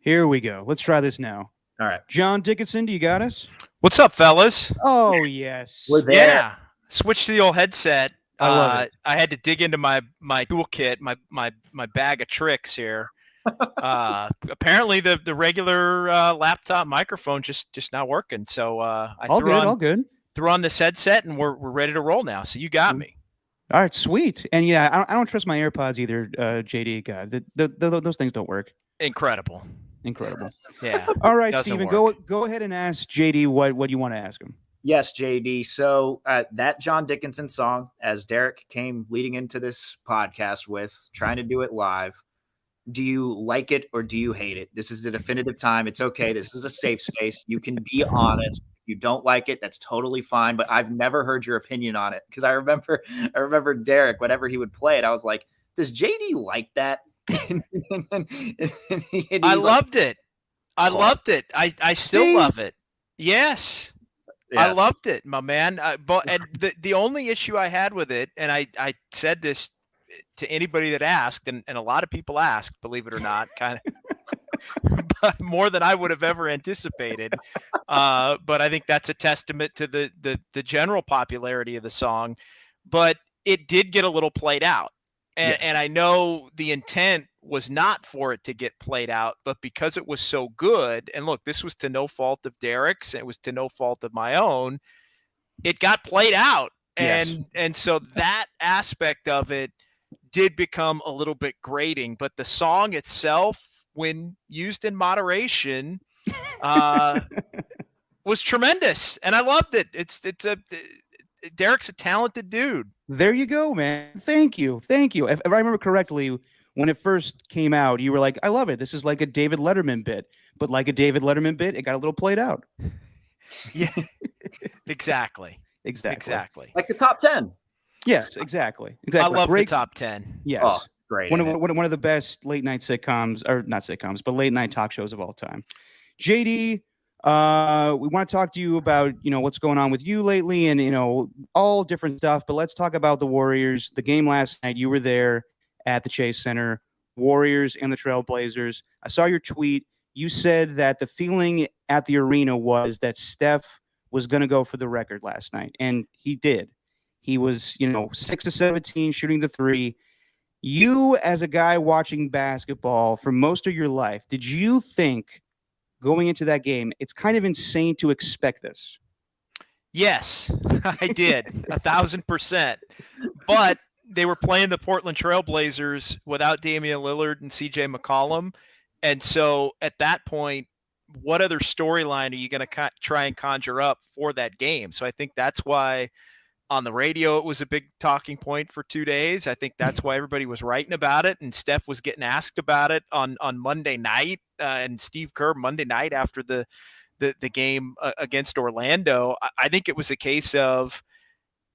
Here we go. Let's try this now. All right. John Dickinson, do you got us? What's up, fellas? Oh, yes. We're there. Yeah. Switch to the old headset. I love it. I had to dig into my toolkit, my bag of tricks here. Apparently the regular laptop microphone just not working. So I all good. threw on this headset and we're ready to roll now. So you got me. All right, sweet. And yeah, I don't trust my AirPods either, JD. God, those things don't work. Incredible. Yeah. All right, Doesn't Steven, work. go ahead and ask JD what you want to ask him. Yes, JD. So that John Dickinson song, as Derek came leading into this podcast with, trying to do it live, do you like it or do you hate it? This is the definitive time. It's okay. This is a safe space. You can be honest. If you don't like it, that's totally fine. But I've never heard your opinion on it, because I remember Derek, whenever he would play it, I was like, does JD like that? I loved it. I loved it. I still love it. Yes. I loved it, my man. But the only issue I had with it, and I said this to anybody that asked, and a lot of people asked, believe it or not, kind of but more than I would have ever anticipated. But I think that's a testament to the general popularity of the song. But it did get a little played out. And I know the intent was not for it to get played out, but because it was so good, and look, this was to no fault of Derek's, it was to no fault of my own, it got played out. And so that aspect of it did become a little bit grating, but the song itself, when used in moderation, was tremendous, and I loved it. Derek's a talented dude. There you go, man. Thank you. If I remember correctly, when it first came out, you were like, I love it. This is like a David Letterman bit. But like a David Letterman bit, it got a little played out. Yeah, exactly. Like the top 10. Yes, exactly. I love the top 10. Yes. Oh, great. One of the best late night sitcoms, or not sitcoms, but late night talk shows of all time. JD, we want to talk to you about, what's going on with you lately and, all different stuff. But let's talk about the Warriors. The game last night, you were there at the Chase Center, Warriors and the Trailblazers. I saw your tweet. You said that the feeling at the arena was that Steph was going to go for the record last night. And he did. He was, 6 to 17 shooting the three. You, as a guy watching basketball for most of your life, did you think going into that game, it's kind of insane to expect this? Yes, I did. 1,000%. But they were playing the Portland Trailblazers without Damian Lillard and CJ McCollum. And so at that point, what other storyline are you going to try and conjure up for that game? So I think that's why on the radio it was a big talking point for 2 days. I think that's why everybody was writing about it, and Steph was getting asked about it on Monday night, and Steve Kerr Monday night after the game against Orlando. I think it was a case of,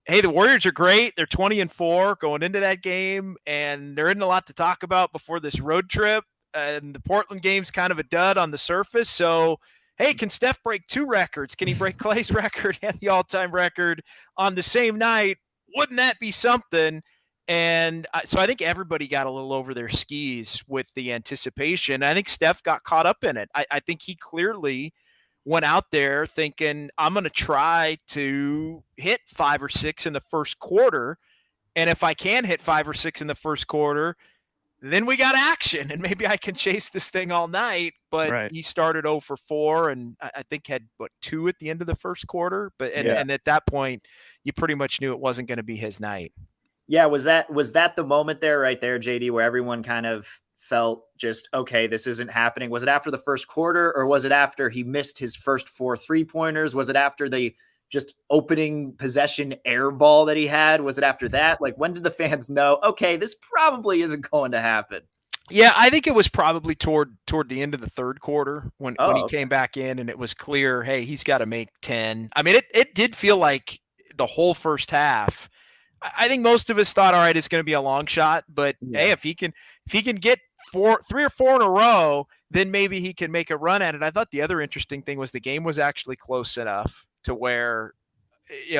hey, the Warriors are great. They're 20-4 going into that game, and there isn't a lot to talk about before this road trip. And the Portland game's kind of a dud on the surface. So, hey, can Steph break 2 records? Can he break Clay's record and the all-time record on the same night? Wouldn't that be something? And so I think everybody got a little over their skis with the anticipation. I think Steph got caught up in it. I think he clearly went out there thinking, I'm going to try to hit 5 or 6 in the first quarter. And if I can hit 5 or 6 in the first quarter, then we got action, and maybe I can chase this thing all night. But He started 0 for 4, and I think had 2 at the end of the first quarter. And at that point, you pretty much knew it wasn't going to be his night. Yeah, was that the moment there, right there, JD, where everyone kind of felt just, okay, this isn't happening? Was it after the first quarter, or was it after he missed his first 4 3-pointers? Was it after the just opening possession air ball that he had? Was it after that? Like, when did the fans know, okay, this probably isn't going to happen? Yeah, I think it was probably toward the end of the third quarter when he came back in, and it was clear, hey, he's got to make 10. I mean, it did feel like the whole first half. I think most of us thought, all right, it's going to be a long shot, but hey, if he can get 3 or 4 in a row, then maybe he can make a run at it. I thought the other interesting thing was the game was actually close enough to where, he's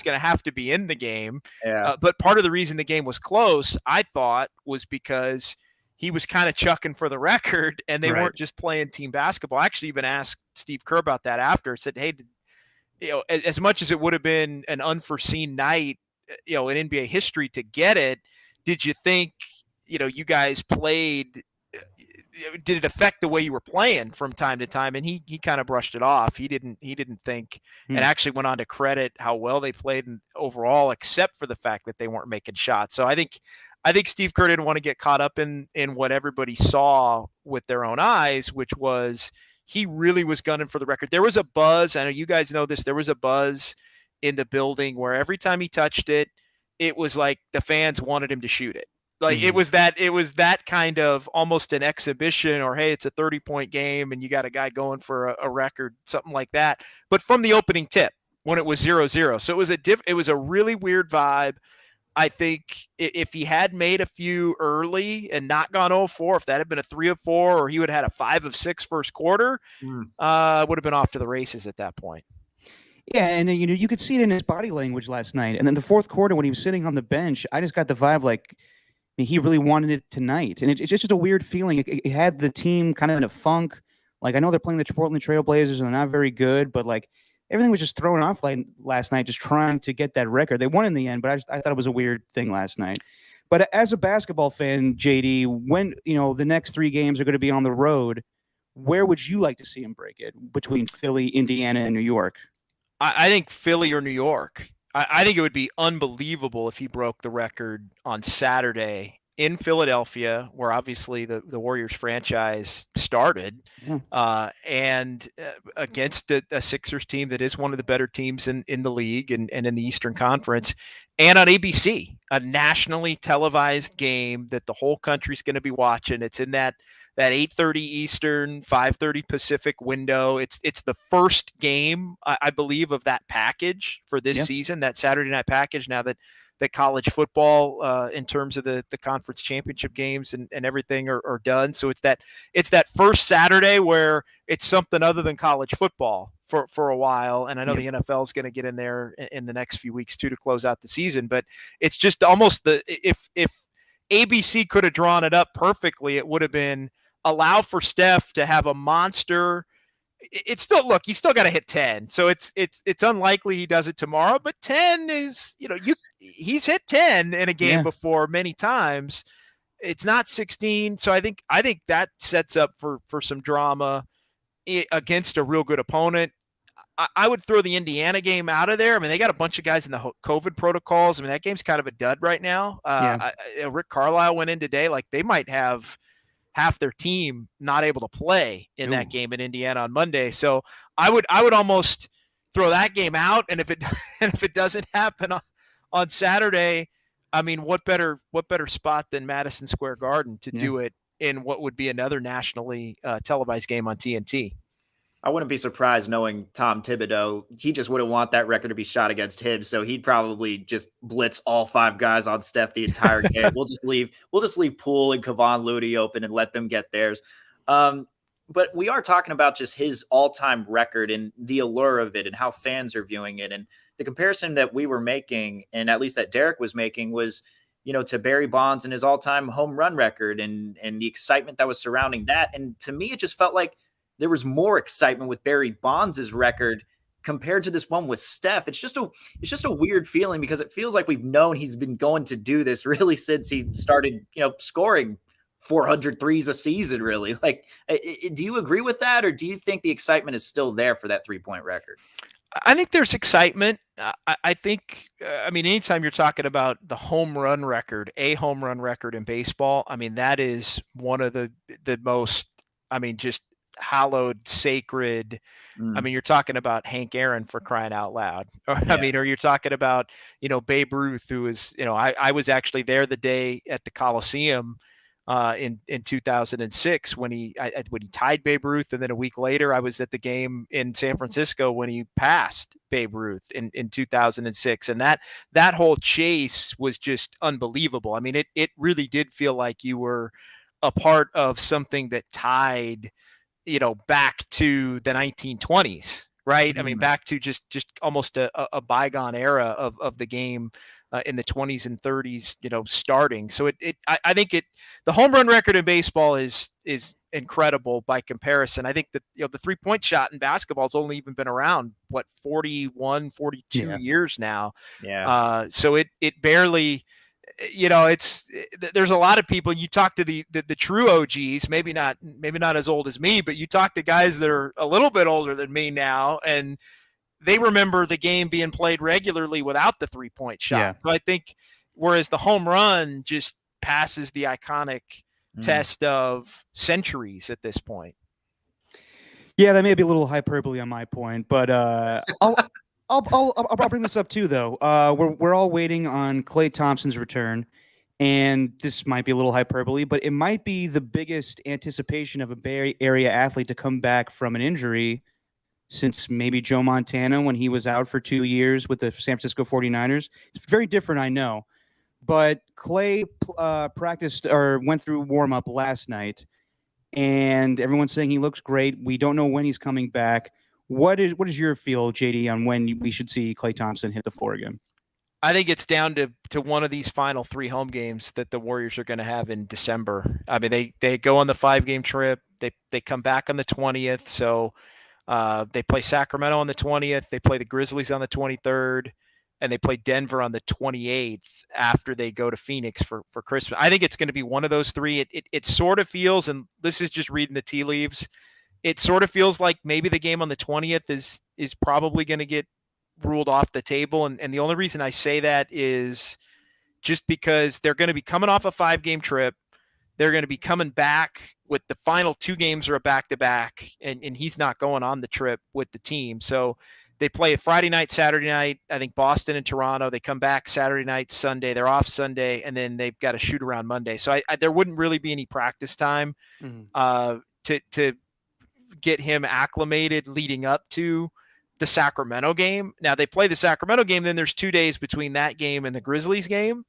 going to have to be in the game. Yeah. But part of the reason the game was close, I thought, was because he was kind of chucking for the record, and they weren't just playing team basketball. I actually even asked Steve Kerr about that after. Said, hey, as much as it would have been an unforeseen night, in NBA history to get it, did you think, you guys played did it affect the way you were playing from time to time? And he kind of brushed it off. He didn't think, and actually went on to credit how well they played overall, except for the fact that they weren't making shots. So I think Steve Kerr didn't want to get caught up in what everybody saw with their own eyes, which was he really was gunning for the record. There was a buzz. I know you guys know this. There was a buzz in the building where every time he touched it, it was like the fans wanted him to shoot it. Like it was that kind of almost an exhibition, or hey, it's a 30-point game and you got a guy going for a record, something like that. But from the opening tip when it was 0-0. So it was a really weird vibe. I think if he had made a few early and not gone 0-4, if that had been a 3 of 4, or he would have had a 5 of 6 first quarter, would have been off to the races at that point. Yeah, and you could see it in his body language last night. And then the fourth quarter when he was sitting on the bench, I just got the vibe like he really wanted it tonight. And it's just a weird feeling. It had the team kind of in a funk. Like, I know they're playing the Portland Trail Blazers and they're not very good, but like everything was just thrown off last night, just trying to get that record. They won in the end, but I thought it was a weird thing last night. But as a basketball fan, JD, when the next 3 games are going to be on the road, where would you like to see him break it between Philly, Indiana, and New York? I think Philly or New York. I think it would be unbelievable if he broke the record on Saturday in Philadelphia, where obviously the Warriors franchise started, and against a Sixers team that is one of the better teams in the league and in the Eastern Conference, and on ABC, a nationally televised game that the whole country's going to be watching. It's in that 8:30 Eastern, 5:30 Pacific window. It's the first game, I believe, of that package for this season, that Saturday night package, now that college football, in terms of the conference championship games and everything are done. So it's that first Saturday where it's something other than college football for a while. And I know the NFL is going to get in there in the next few weeks too to close out the season, but it's just almost if ABC could have drawn it up perfectly, it would have been allow for Steph to have a monster. It's still, look, he's still got to hit 10. So it's unlikely he does it tomorrow, but 10 is, he's hit 10 in a game before many times. It's not 16. So I think that sets up for some drama against a real good opponent. I would throw the Indiana game out of there. I mean, they got a bunch of guys in the COVID protocols. I mean, that game's kind of a dud right now. Rick Carlisle went in today. Like, they might have half their team not able to play in that game in Indiana on Monday. So I would almost throw that game out. And if it doesn't happen on Saturday, I mean, what better spot than Madison Square Garden to do it in what would be another nationally televised game on TNT? I wouldn't be surprised, knowing Tom Thibodeau. He just wouldn't want that record to be shot against him, so he'd probably just blitz all 5 guys on Steph the entire game. We'll just leave Poole and Kevon Looney open and let them get theirs. But we are talking about just his all-time record and the allure of it and how fans are viewing it. And the comparison that we were making, and at least that Derek was making, was to Barry Bonds and his all-time home run record and the excitement that was surrounding that. And to me, it just felt like there was more excitement with Barry Bonds' record compared to this one with Steph. It's just a weird feeling, because it feels like we've known he's been going to do this really since he started, scoring 400 threes a season, really. Like, do you agree with that? Or do you think the excitement is still there for that 3-point record? I think there's excitement. I think, anytime you're talking about the home run record, a home run record in baseball, I mean, that is one of the most, just hallowed, sacred. I mean, you're talking about Hank Aaron, for crying out loud. Or, or you're talking about, Babe Ruth, who is, I was actually there the day at the Coliseum in 2006 when he tied Babe Ruth, and then a week later I was at the game in San Francisco when he passed Babe Ruth in 2006, and that whole chase was just unbelievable. I mean, it really did feel like you were a part of something that tied back to the 1920s, right? I mean, back to just almost a bygone era of the game in the 20s and 30s, starting. So I think the home run record in baseball is incredible by comparison. I think that, the 3-point shot in basketball has only even been around 41, 42 years now. So it barely, there's a lot of people. You talk to the true OGs, maybe not as old as me, but you talk to guys that are a little bit older than me now, and they remember the game being played regularly without the 3-point shot. Yeah. So I think whereas the home run just passes the iconic test of centuries at this point. Yeah, that may be a little hyperbole on my point, but I'll bring this up too, though. We're all waiting on Klay Thompson's return, and this might be a little hyperbole, but it might be the biggest anticipation of a Bay Area athlete to come back from an injury since maybe Joe Montana when he was out for 2 years with the San Francisco 49ers. It's very different, I know, but Klay practiced or went through warm-up last night, and everyone's saying he looks great. We don't know when he's coming back. What is your feel, JD, on when we should see Klay Thompson hit the floor again? I think it's down to one of these final 3 home games that the Warriors are going to have in December. I mean, they go on the 5-game trip. They come back on the 20th. So they play Sacramento on the 20th. They play the Grizzlies on the 23rd. And they play Denver on the 28th after they go to Phoenix for Christmas. I think it's going to be one of those 3. It sort of feels, and this is just reading the tea leaves, it sort of feels like maybe the game on the 20th is probably going to get ruled off the table. And the only reason I say that is just because they're going to be coming off a 5-game trip. They're going to be coming back with the final 2 games are a back-to-back, and he's not going on the trip with the team. So they play a Friday night, Saturday night, I think Boston and Toronto. They come back Saturday night, Sunday. They're off Sunday, and then they've got a shoot around Monday. So there wouldn't really be any practice time to get him acclimated leading up to the Sacramento game. Now they play the Sacramento game, then there's 2 days between that game and the Grizzlies game.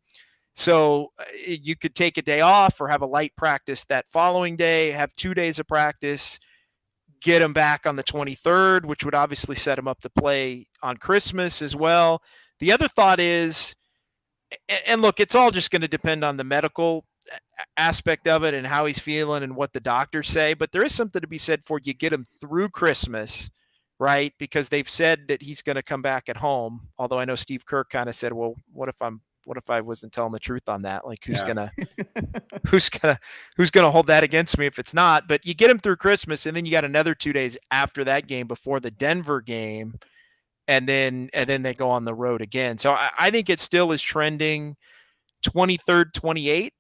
So you could take a day off or have a light practice that following day, have 2 days of practice, get him back on the 23rd, which would obviously set him up to play on Christmas as well. The other thought is, and look, it's all just going to depend on the medical aspect of it and how he's feeling and what the doctors say, but there is something to be said for you get him through Christmas, right? Because they've said that he's going to come back at home. Although I know Steve Kerr kind of said, well, what if I wasn't telling the truth on that? Like who's gonna hold that against me if it's not? But you get him through Christmas, and then you got another 2 days after that game before the Denver game, and then they go on the road again. So I think it still is trending 23rd, 28th.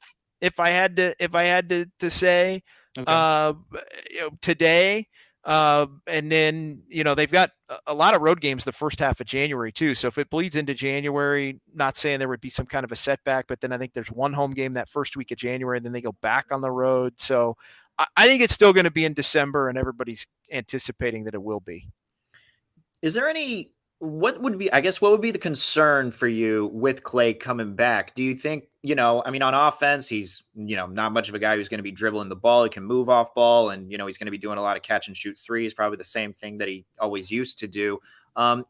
If I had to say, okay. Today. And then, they've got a lot of road games the first half of January too. So if it bleeds into January, not saying there would be some kind of a setback, but then I think there's one home game that first week of January, and then they go back on the road. So I think it's still going to be in December, and everybody's anticipating that it will be. Is there what would be the concern for you with Klay coming back? Do you think, on offense, he's, not much of a guy who's going to be dribbling the ball. He can move off ball, and, he's going to be doing a lot of catch and shoot threes, probably the same thing that he always used to do.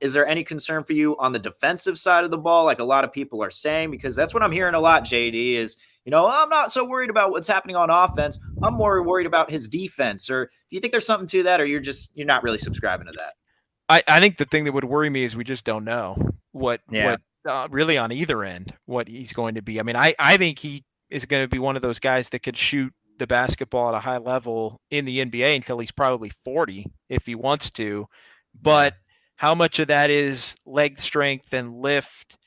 Is there any concern for you on the defensive side of the ball? Like a lot of people are saying, because that's what I'm hearing a lot, JD, is, I'm not so worried about what's happening on offense. I'm more worried about his defense. Or do you think there's something to that, or you're not really subscribing to that? I think the thing that would worry me is we just don't know what really on either end, what he's going to be. I mean, I think he is going to be one of those guys that could shoot the basketball at a high level in the NBA until he's probably 40 if he wants to. But how much of that is leg strength and lift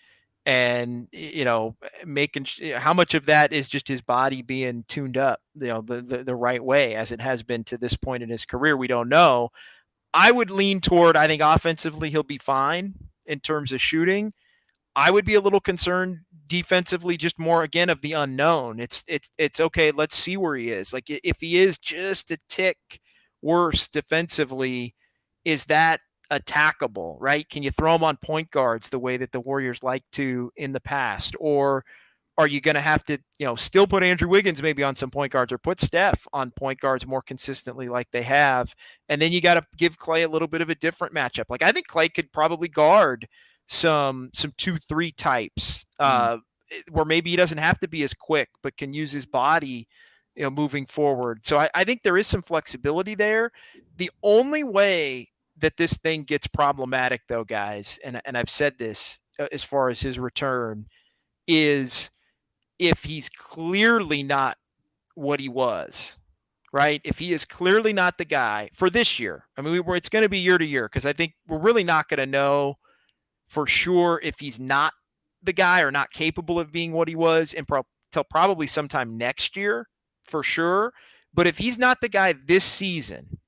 and, how much of that is just his body being tuned up, the right way as it has been to this point in his career? We don't know. I would lean toward, I think offensively he'll be fine in terms of shooting. I would be a little concerned defensively, just more again of the unknown. It's okay. Let's see where he is. Like if he is just a tick worse defensively, is that attackable, right? Can you throw him on point guards the way that the Warriors like to in the past? Or are you going to have to, still put Andrew Wiggins maybe on some point guards, or put Steph on point guards more consistently like they have? And then you got to give Klay a little bit of a different matchup. Like I think Klay could probably guard some 2-3 types where maybe he doesn't have to be as quick, but can use his body, moving forward. So I think there is some flexibility there. The only way that this thing gets problematic though, guys, and I've said this as far as his return, is if he's clearly not what he was, right? If he is clearly not the guy for this year, I mean, it's going to be year to year, because I think we're really not going to know for sure if he's not the guy or not capable of being what he was until probably sometime next year for sure. But if he's not the guy this season,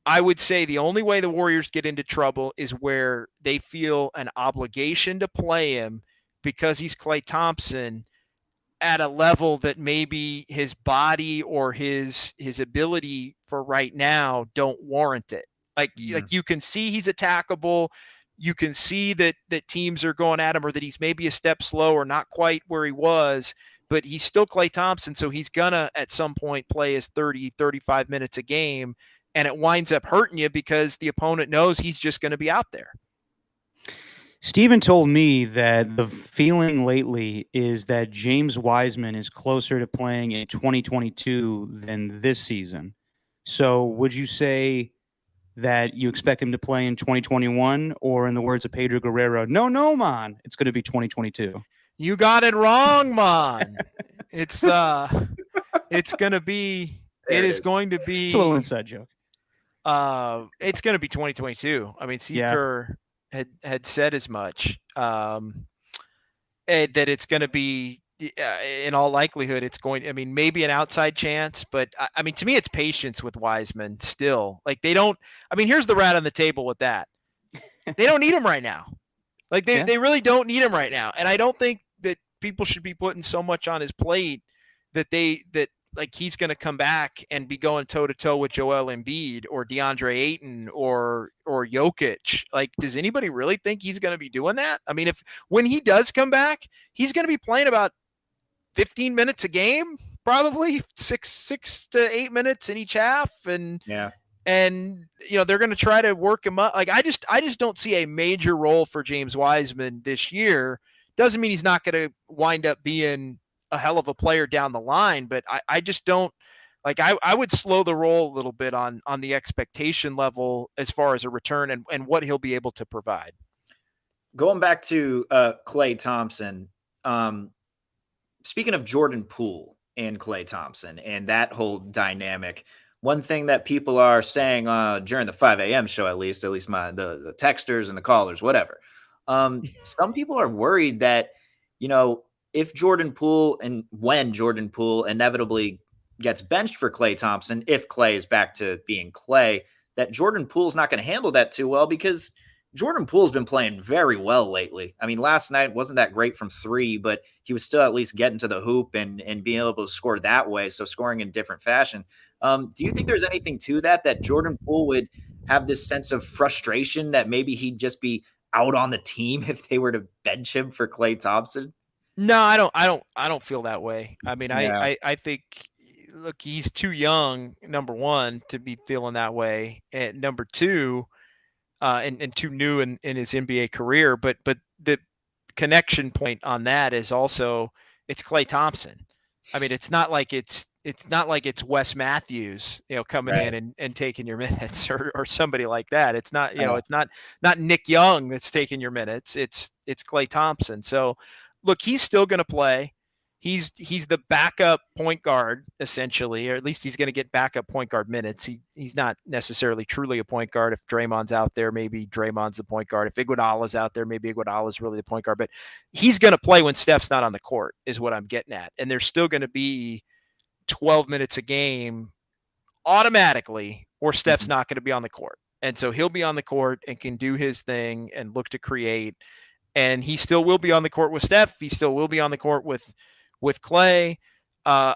I would say the only way the Warriors get into trouble is where they feel an obligation to play him because he's Klay Thompson at a level that maybe his body or his ability for right now don't warrant it. Like you can see he's attackable. You can see that teams are going at him, or that he's maybe a step slow or not quite where he was, but he's still Klay Thompson. So he's gonna at some point play his 30, 35 minutes a game. And it winds up hurting you because the opponent knows he's just going to be out there. Steven told me that the feeling lately is that James Wiseman is closer to playing in 2022 than this season. So would you say that you expect him to play in 2021, or in the words of Pedro Guerrero, no, man, it's going to be 2022? You got it wrong, man. It's going to be, it's going to be. It's a little inside joke. It's going to be 2022. I mean, Seeker had said as much, that it's going to be, in all likelihood, it's going, I mean, maybe an outside chance, but I mean, to me, it's patience with Wiseman still. Like they don't, I mean, here's the rat on the table with that. They don't need him right now. Like they really don't need him right now. And I don't think that people should be putting so much on his plate that like he's going to come back and be going toe to toe with Joel Embiid or DeAndre Ayton or Jokic. Like, does anybody really think he's going to be doing that? I mean, when he does come back, he's going to be playing about 15 minutes a game, probably 6 to 8 minutes in each half. And they're going to try to work him up. Like, I just don't see a major role for James Wiseman this year. Doesn't mean he's not going to wind up being a hell of a player down the line, but I just don't like, I would slow the roll a little bit on the expectation level as far as a return and what he'll be able to provide. Going back to Klay Thompson, speaking of Jordan Poole and Klay Thompson and that whole dynamic, one thing that people are saying during the 5 a.m. show, at least the texters and the callers, whatever. Some people are worried that, if Jordan Poole and when Jordan Poole inevitably gets benched for Klay Thompson, if Klay is back to being Klay, that Jordan Poole's not going to handle that too well, because Jordan Poole's been playing very well lately. I mean, last night wasn't that great from three, but he was still at least getting to the hoop and being able to score that way. So scoring in different fashion. Do you think there's anything to that Jordan Poole would have this sense of frustration that maybe he'd just be out on the team if they were to bench him for Klay Thompson? No, I don't feel that way. I mean, I think, look, he's too young, number one, to be feeling that way. And number two, and too new in his NBA career. But the connection point on that is also it's Klay Thompson. I mean, it's not like it's Wes Matthews, coming in and taking your minutes or somebody like that. It's not, it's not Nick Young that's taking your minutes. It's Klay Thompson. So look, he's still going to play. He's the backup point guard, essentially, or at least he's going to get backup point guard minutes. He's not necessarily truly a point guard. If Draymond's out there, maybe Draymond's the point guard. If Iguodala's out there, maybe Iguodala's really the point guard. But he's going to play when Steph's not on the court, is what I'm getting at. And there's still going to be 12 minutes a game automatically, or Steph's not going to be on the court. And so he'll be on the court and can do his thing and look to create. And he still will be on the court with Steph. He still will be on the court with Klay. I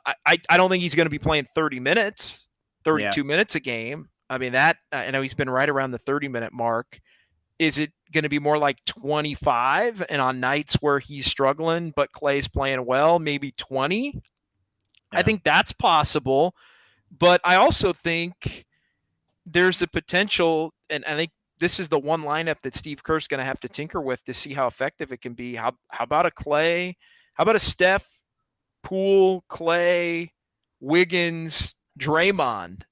don't think he's going to be playing 30 minutes, 32 minutes a game. I mean, I know he's been right around the 30-minute mark. Is it going to be more like 25? And on nights where he's struggling, but Klay's playing well, maybe 20? Yeah. I think that's possible. But I also think there's the potential, and I think this is the one lineup that Steve Kerr's going to have to tinker with to see how effective it can be. How about a Klay? How about a Steph, Poole, Klay, Wiggins, Draymond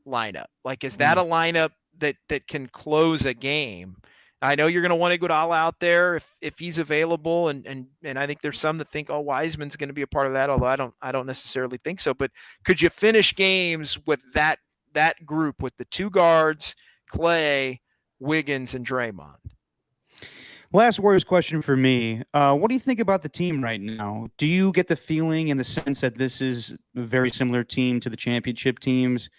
lineup? Like, is that a lineup that can close a game? I know you're going to want to go all out there if he's available, and I think there's some that think, oh, Wiseman's going to be a part of that, although I don't necessarily think so. But could you finish games with that group with the two guards, Clay, Wiggins, and Draymond? Last Warriors question for me. What do you think about the team right now? Do you get the feeling and the sense that this is a very similar team to the championship teams?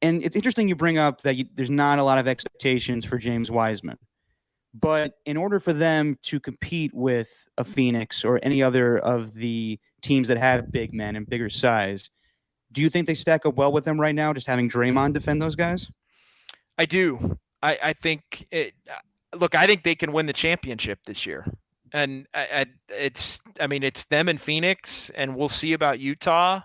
And it's interesting you bring up that there's not a lot of expectations for James Wiseman. But in order for them to compete with a Phoenix or any other of the teams that have big men and bigger size, do you think they stack up well with them right now, just having Draymond defend those guys? I do. I think it. Look, I think they can win the championship this year, and it's them and Phoenix, and we'll see about Utah.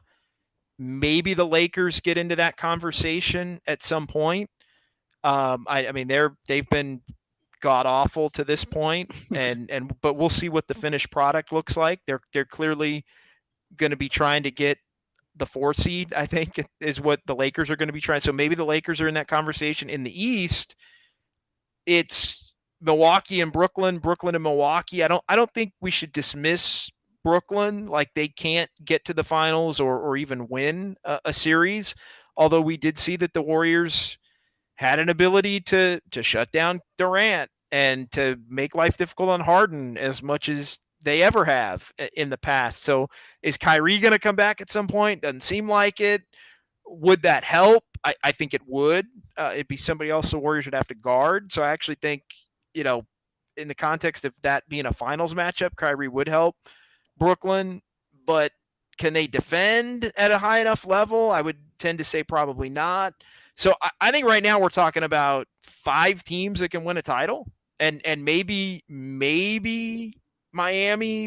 Maybe the Lakers get into that conversation at some point. They've been god awful to this point, but we'll see what the finished product looks like. They're clearly going to be trying to get the 4 seed, I think, is what the Lakers are going to be trying. So maybe the Lakers are in that conversation. In the East, it's Milwaukee and Brooklyn and Milwaukee. I don't think we should dismiss Brooklyn like they can't get to the finals or even win a series. Although we did see that the Warriors had an ability to shut down Durant and to make life difficult on Harden as much as they ever have in the past. So is Kyrie going to come back at some point? Doesn't seem like it. Would that help? I think it would. It'd be somebody else the Warriors would have to guard. So I actually think, in the context of that being a finals matchup, Kyrie would help Brooklyn. But can they defend at a high enough level? I would tend to say probably not. So I think right now we're talking about 5 teams that can win a title. And maybe Miami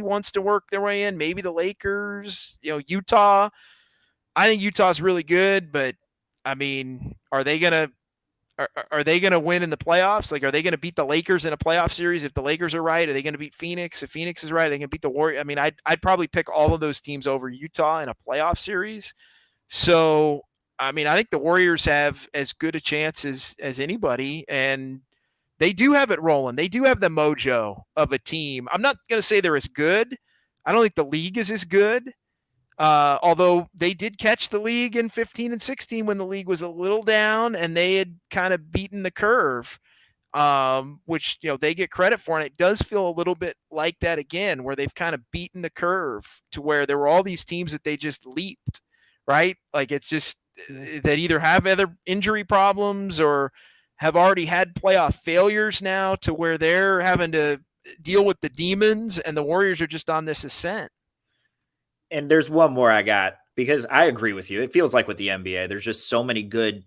wants to work their way in. Maybe the Lakers, Utah. I think Utah's really good, but are they gonna win in the playoffs? Like, are they gonna beat the Lakers in a playoff series? If the Lakers are right, are they gonna beat Phoenix? If Phoenix is right, are they gonna beat the Warriors? I'd probably pick all of those teams over Utah in a playoff series. So, I think the Warriors have as good a chance as anybody, and they do have it rolling. They do have the mojo of a team. I'm not going to say they're as good. I don't think the league is as good. Although they did catch the league in 15 and 16 when the league was a little down and they had kind of beaten the curve, which, they get credit for. And it does feel a little bit like that again, where they've kind of beaten the curve to where there were all these teams that they just leaped, right? Like, it's just that either have other injury problems or have already had playoff failures now to where they're having to deal with the demons, and the Warriors are just on this ascent. And there's one more I got, because I agree with you. It feels like with the NBA, there's just so many good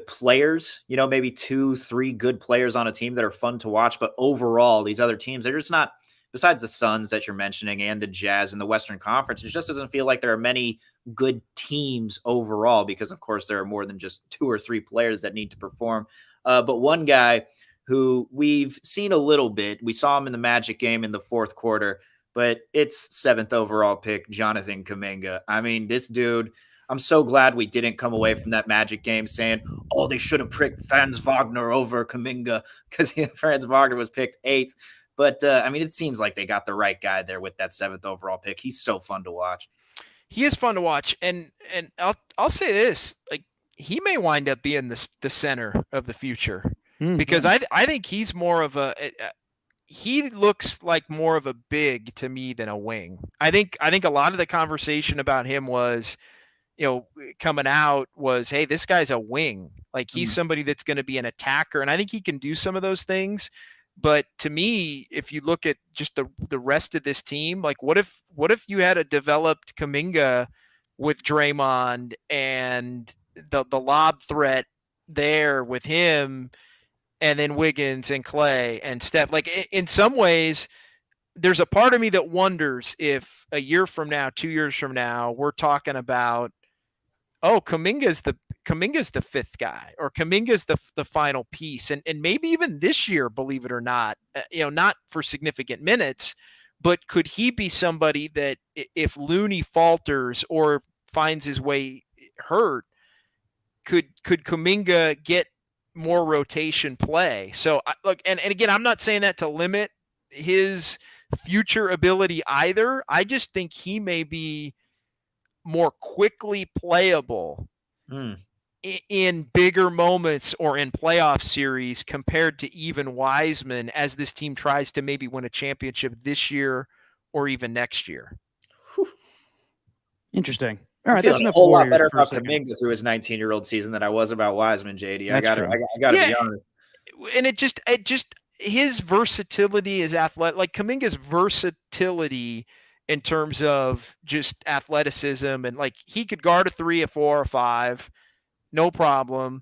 players, maybe 2-3 good players on a team that are fun to watch. But overall, these other teams, they're just not, besides the Suns that you're mentioning and the Jazz in the Western Conference, it just doesn't feel like there are many good teams overall, because of course there are more than just 2 or 3 players that need to perform. But one guy who we've seen a little bit, we saw him in the Magic game in the 4th quarter, but it's 7th overall pick, Jonathan Kamenga. This dude, I'm so glad we didn't come away from that Magic game saying, oh, they should have picked Franz Wagner over Kamenga, because Franz Wagner was picked 8th. But, it seems like they got the right guy there with that 7th overall pick. He's so fun to watch. He is fun to watch. And I'll say this, like, he may wind up being the center of the future, because I think he's more of he looks like more of a big to me than a wing. I think a lot of the conversation about him was, coming out was, hey, this guy's a wing. Like, he's somebody that's going to be an attacker. And I think he can do some of those things. But to me, if you look at just the rest of this team, like, what if you had a developed Kamenga with Draymond and the lob threat there with him, and then Wiggins and Clay and Steph? Like, in some ways, there's a part of me that wonders if a year from now, 2 years from now, we're talking about, oh, Kaminga's the 5th guy, or Kaminga's the final piece. And maybe even this year, believe it or not, not for significant minutes, but could he be somebody that if Looney falters or finds his way hurt, could Kamenga get more rotation play. So look, and again, I'm not saying that to limit his future ability either. I just think he may be more quickly playable in bigger moments or in playoff series compared to even Wiseman as this team tries to maybe win a championship this year or even next year. Interesting. All right, that's enough. A whole lot Warriors better for a about second. Kamenga through his 19-year-old season than I was about Wiseman, JD. I That's got true. to be honest. And it just his versatility is athletic. Like Kaminga's versatility in terms of just athleticism, and like he could guard a 3, a 4, a 5, no problem.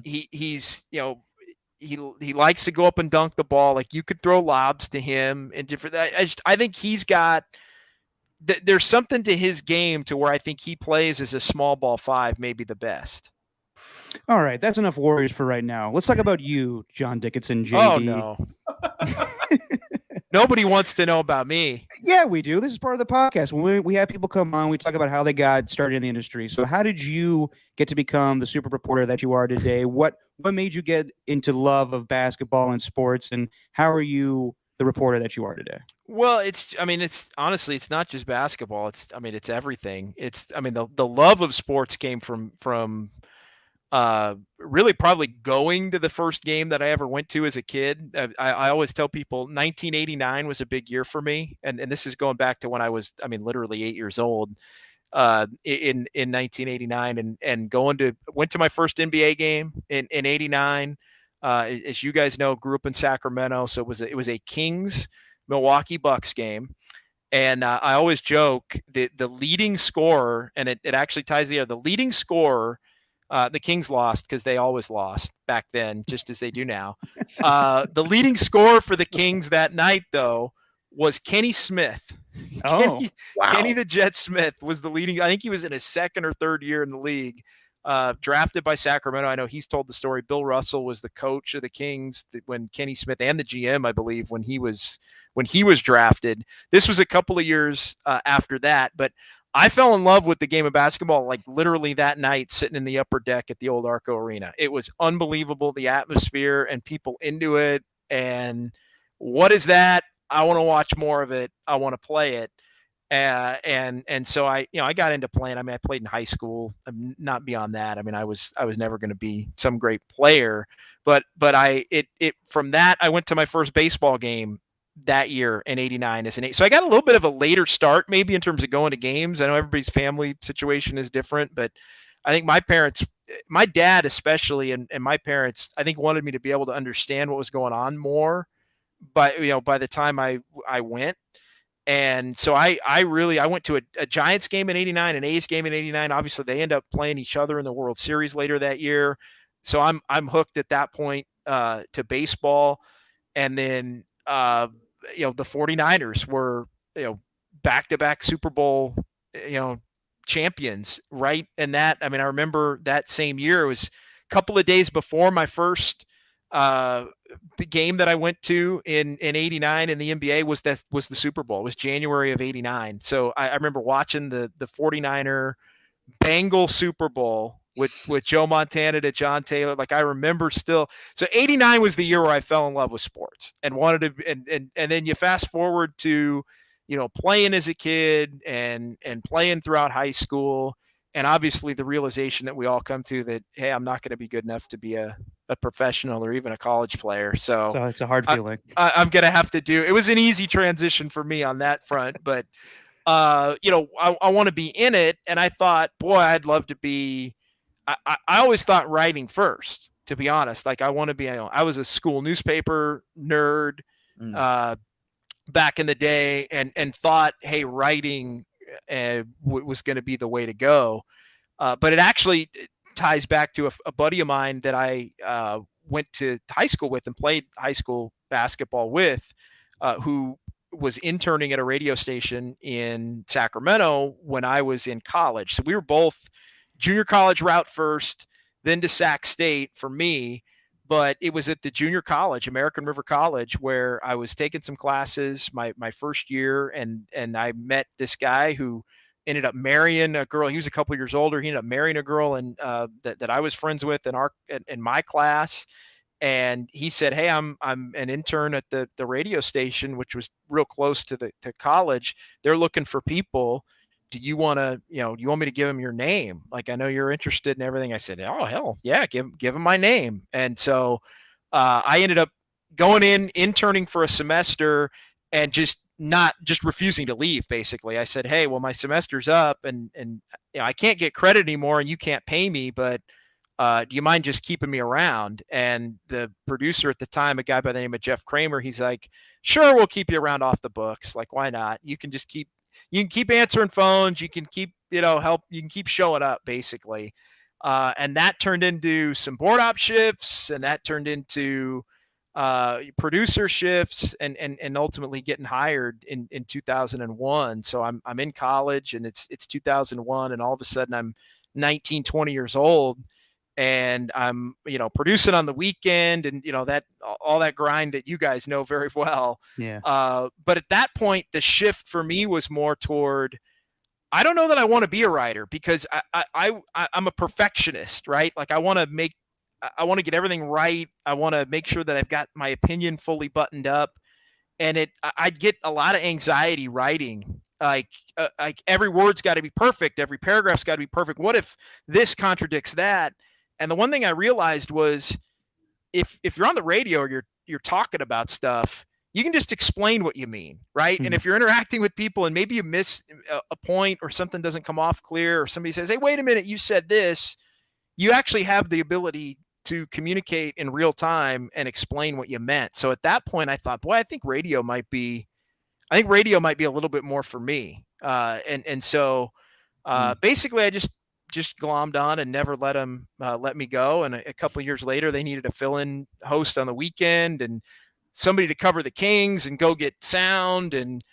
He's he likes to go up and dunk the ball. Like you could throw lobs to him and different. I think he's got. There's something to his game to where I think he plays as a small ball 5, maybe the best. All right, that's enough Warriors for right now. Let's talk about you, John Dickinson, JD. Oh, no. Nobody wants to know about me. Yeah, we do. This is part of the podcast. When we have people come on, we talk about how they got started in the industry. So how did you get to become the super reporter that you are today? What made you get into love of basketball and sports, and how are you the reporter that you are today? Well, it's honestly, it's not just basketball. It's everything. The love of sports came from really probably going to the first game that I ever went to as a kid. I always tell people 1989 was a big year for me. And this is going back to when I was, literally 8 years old in 1989 and went to my first NBA game in 89. As you guys know, grew up in Sacramento. So it was a Kings Milwaukee Bucks game. And I always joke that the leading scorer, and it actually ties together, the leading scorer, the Kings lost because they always lost back then, just as they do now. The leading scorer for the Kings that night, though, was Kenny Smith. Wow. Kenny the Jet Smith was the leading. I think he was in his second or third year in the league, drafted by Sacramento. I know he's told the story. Bill Russell was the coach of the Kings when Kenny Smith, and the GM, I believe, when he was drafted. This was a couple of years after that, but I fell in love with the game of basketball, like literally that night, sitting in the upper deck at the old Arco Arena. It was unbelievable, the atmosphere and people into it. And what is that? I want to watch more of it. I want to play it. And so I got into playing. I played in high school. Not beyond that. I was never going to be some great player, but from that, I went to my first baseball game that year in 89 as an 8. So I got a little bit of a later start, maybe in terms of going to games. I know everybody's family situation is different, but I think my dad especially, and my parents, I think wanted me to be able to understand what was going on more. But, by the time I went. And so I went to a Giants game in 89, an A's game in 89. Obviously they end up playing each other in the World Series later that year. So I'm hooked at that point to baseball. And then, the 49ers were, back-to-back Super Bowl, champions, right? And that, I remember that same year, it was a couple of days before my first the game that I went to in 89 in the NBA was the Super Bowl. It was January of 89. So I remember watching the 49er Bengal Super Bowl with Joe Montana to John Taylor. Like I remember still. So 89 was the year where I fell in love with sports and wanted to, and then you fast forward to, playing as a kid and playing throughout high school. And obviously the realization that we all come to that, hey, I'm not going to be good enough to be a professional or even a college player. So it's a hard feeling. I'm going to have to do. It was an easy transition for me on that front, but I want to be in it. And I thought, boy, I'd love to be. I always thought writing first, to be honest. Like I want to be. I was a school newspaper nerd back in the day, and thought, hey, writing was going to be the way to go. But it actually ties back to a buddy of mine that I went to high school with and played high school basketball with, who was interning at a radio station in Sacramento when I was in college. So we were both junior college route first, then to Sac State for me. But it was at the junior college, American River College, where I was taking some classes my first year, and I met this guy who ended up marrying a girl. He was a couple years older. He ended up marrying a girl and that I was friends with in my class. And he said, "Hey, I'm an intern at the radio station, which was real close to college. They're looking for people. Do you want to, do you want me to give him your name? Like, I know you're interested in everything." I said, "Oh, hell yeah, give him my name." And so I ended up going interning for a semester and just refusing to leave. Basically, I said, "Hey, well, my semester's up and I can't get credit anymore and you can't pay me, but do you mind just keeping me around?" And the producer at the time, a guy by the name of Jeff Kramer, he's like, "Sure, we'll keep you around off the books. Like, why not? You can keep answering phones. You can keep, help. You can keep showing up, basically." And that turned into some board op shifts, and that turned into producer shifts, and ultimately getting hired in 2001. So I'm in college, and it's 2001, and all of a sudden I'm 19, 20 years old. And I'm, producing on the weekend and, that all that grind that you guys know very well. Yeah. But at that point, the shift for me was more toward, I don't know that I want to be a writer because I'm a perfectionist, right? Like I want to get everything right. I want to make sure that I've got my opinion fully buttoned up. And I'd get a lot of anxiety writing. Like every word's got to be perfect. Every paragraph's got to be perfect. What if this contradicts that? And the one thing I realized was if you're on the radio or you're talking about stuff, you can just explain what you mean, right? Mm-hmm. And if you're interacting with people and maybe you miss a point or something doesn't come off clear, or somebody says, "Hey, wait a minute, you said this," you actually have the ability to communicate in real time and explain what you meant. So at that point, I thought, boy, I think radio might be a little bit more for me. So basically, I just glommed on and never let them let me go. And a couple of years later, they needed a fill-in host on the weekend and somebody to cover the Kings and go get sound and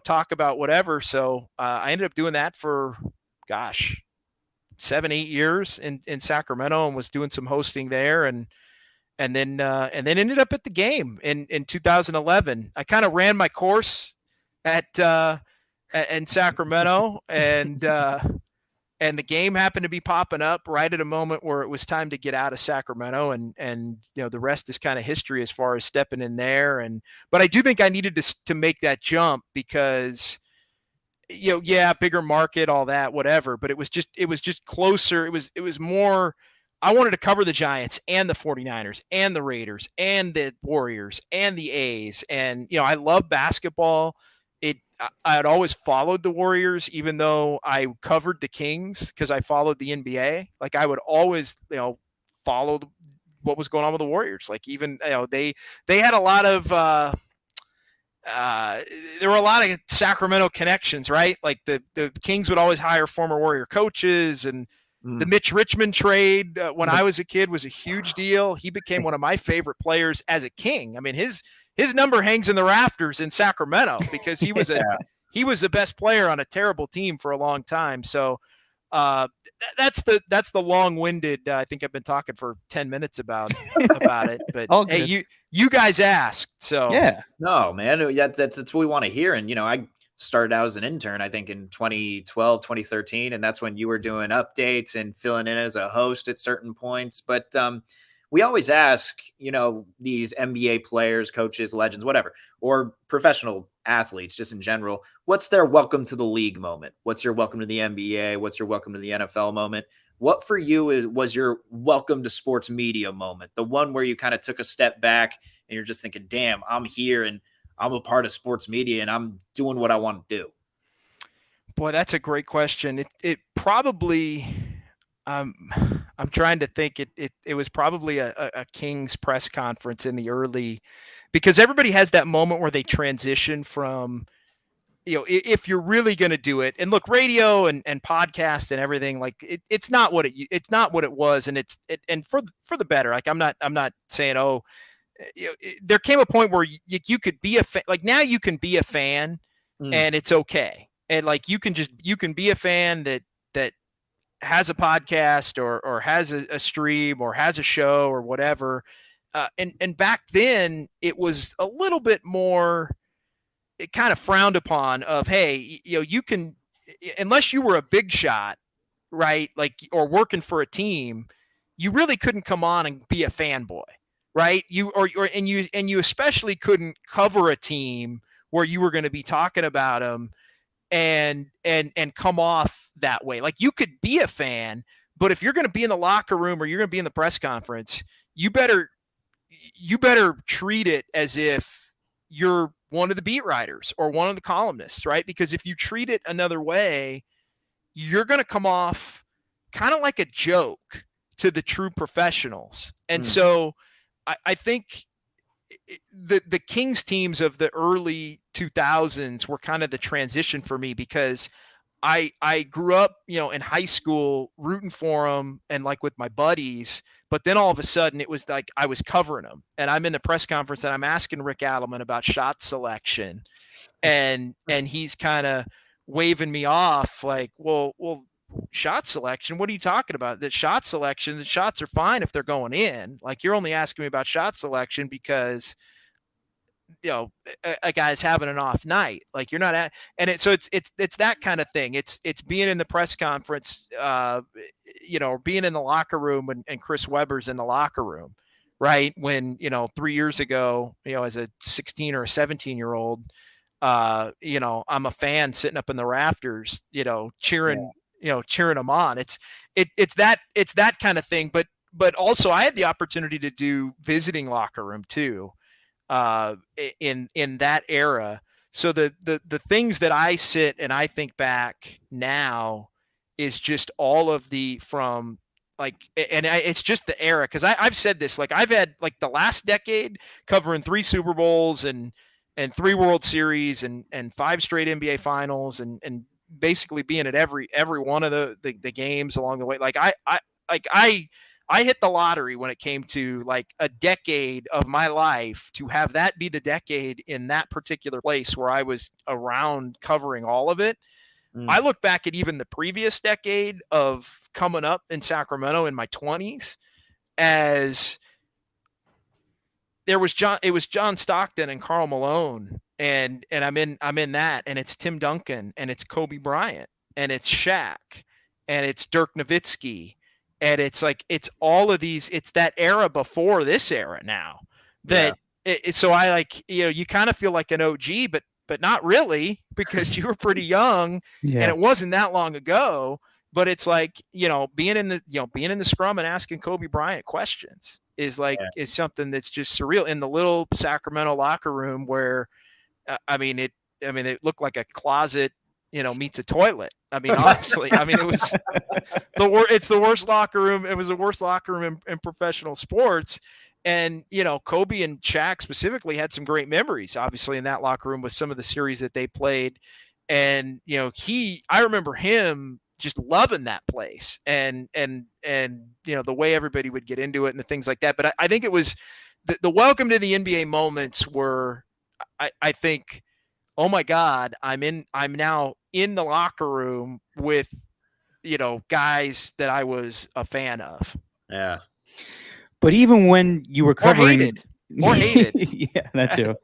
talk about whatever. So I ended up doing that for 7-8 years in Sacramento, and was doing some hosting there, and then ended up at the game in 2011. I kind of ran my course in Sacramento, and the game happened to be popping up right at a moment where it was time to get out of Sacramento, and the rest is kind of history as far as stepping in there. But I do think I needed to make that jump because bigger market, all that, whatever. But it was just closer. It was more. I wanted to cover the Giants and the 49ers and the Raiders and the Warriors and the A's. And, I love basketball. I had always followed the Warriors, even though I covered the Kings because I followed the NBA. Like I would always, follow what was going on with the Warriors. Like even, they had a lot of, there were a lot of Sacramento connections, right? Like the Kings would always hire former Warrior coaches, and the Mitch Richmond trade when I was a kid was a huge deal. He became one of my favorite players as a King. I mean, his number hangs in the rafters in Sacramento because he was he was the best player on a terrible team for a long time. So that's the long-winded. I think I've been talking for 10 minutes about it. But hey, you guys asked, so yeah. No, man, that's what we want to hear. And I started out as an intern, I think in 2012, 2013, and that's when you were doing updates and filling in as a host at certain points. But we always ask, these NBA players, coaches, legends, whatever, or professional athletes just in general, what's their welcome to the league moment? What's your welcome to the NBA? What's your welcome to the NFL moment? What for you was your welcome to sports media moment? The one where you kind of took a step back and you're just thinking, damn, I'm here and I'm a part of sports media and I'm doing what I want to do. Boy, that's a great question. It probably, I'm trying to think. It was probably a Kings press conference in the early, because everybody has that moment where they transition from, if you're really going to do it. And look, radio and podcast and everything, like it's not what it was, and and for the better. Like I'm not saying there came a point where you could be a fan. Like now you can be a fan and it's okay. And like you can be a fan that has a podcast or has a stream or has a show or whatever. And back then it was a little bit more, it kind of frowned upon of, hey, you can, unless you were a big shot, right? Like, or working for a team, you really couldn't come on and be a fanboy, right? You especially couldn't cover a team where you were going to be talking about them and come off that way. Like, you could be a fan, but if you're going to be in the locker room or you're going to be in the press conference, you better treat it as if you're one of the beat writers or one of the columnists, right? Because if you treat it another way, you're going to come off kind of like a joke to the true professionals. And so I think the Kings teams of the early 2000s were kind of the transition for me, because I grew up, in high school rooting for them and like with my buddies, but then all of a sudden it was like I was covering them, and I'm in the press conference and I'm asking Rick Adelman about shot selection, and he's kind of waving me off like, well, shot selection, what are you talking about? The shots are fine if they're going in. Like, you're only asking me about shot selection because a guy's having an off night. Like, you're not at, and it's that kind of thing. It's being in the press conference, being in the locker room, and Chris Webber's in the locker room, right? When, 3 years ago, as a 16 or a 17-year-old, I'm a fan sitting up in the rafters, cheering them on. It's that kind of thing. But also I had the opportunity to do visiting locker room too, in that era. So the things that I sit and I think back now is just all of it's just the era. Cause I've said this, like, I've had like the last decade covering 3 Super Bowls and 3 World Series and 5 straight NBA finals and basically being at every one of the games along the way. Like, I hit the lottery when it came to like a decade of my life, to have that be the decade in that particular place where I was around covering all of it. I look back at even the previous decade of coming up in Sacramento in my 20s as it was John Stockton and Karl Malone, and I'm in that, and it's Tim Duncan, and it's Kobe Bryant, and it's Shaq, and it's Dirk Nowitzki, and it's like, it's all of these, it's that era before this era now that so I like, you kind of feel like an OG, but not really, because you were pretty young and it wasn't that long ago. But it's like, being in the scrum and asking Kobe Bryant questions is is something that's just surreal in the little Sacramento locker room where, it looked like a closet, meets a toilet. I mean, honestly, it was it's the worst locker room. It was the worst locker room in professional sports. And, Kobe and Shaq specifically had some great memories, obviously, in that locker room with some of the series that they played. And, I remember him just loving that place and the way everybody would get into it and the things like that. But I think it was the welcome to the NBA moments were, I think, oh my God, I'm now in the locker room with, guys that I was a fan of. Yeah. But even when you were covering, or hated. Yeah, that too.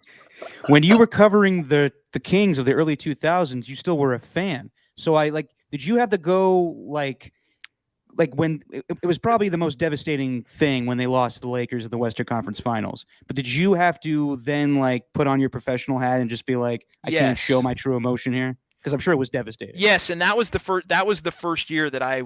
When you were covering the Kings of the early 2000s, you still were a fan. So did you have to go like when it was probably the most devastating thing when they lost to the Lakers at the Western Conference Finals? But did you have to then put on your professional hat and just be like, I can't show my true emotion here? Because I'm sure it was devastating. Yes, and that was the first year that I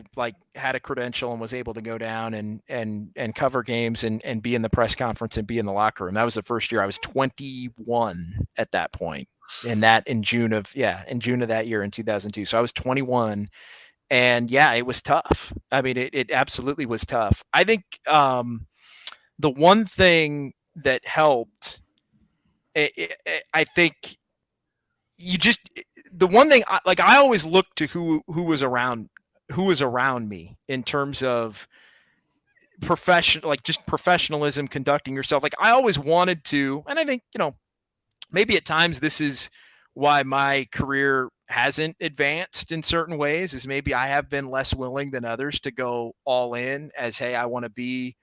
had a credential and was able to go down and cover games and be in the press conference and be in the locker room. That was the first year. I was 21 at that point. And that in June of that year in 2002. So I was 21, and it was tough. I mean, it absolutely was tough. I think the one thing that helped, I think the one thing I always looked to who was around me in terms of just professionalism, conducting yourself. Like, I always wanted to, and I think, maybe at times this is why my career hasn't advanced in certain ways, is maybe I have been less willing than others to go all in as, hey, I want to be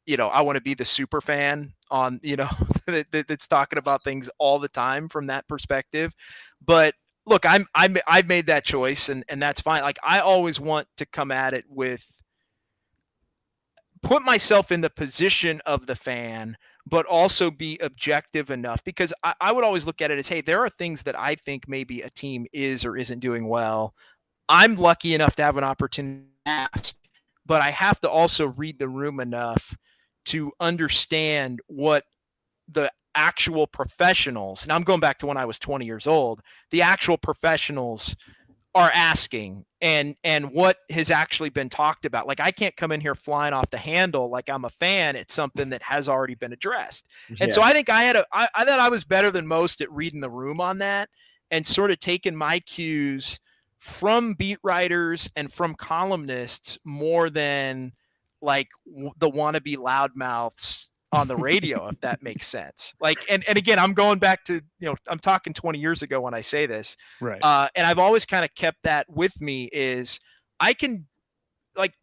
the super fan on, that's talking about things all the time from that perspective. But look, I've made that choice, and that's fine. Like, I always want to come at it with put myself in the position of the fan, but also be objective enough, because I would always look at it as, hey, there are things that I think maybe a team is or isn't doing well. I'm lucky enough to have an opportunity to ask, but I have to also read the room enough to understand what the actual professionals, and I'm going back to when I was 20 years old, the actual professionals are asking, and what has actually been talked about. Like, I can't come in here flying off the handle like I'm a fan. It's something that has already been addressed. And so I think I thought I was better than most at reading the room on that, and sort of taking my cues from beat writers and from columnists more than like the wannabe loudmouths on the radio, if that makes sense. Like, and again, I'm going back to, I'm talking 20 years ago when I say this. Right. And I've always kind of kept that with me, is I can like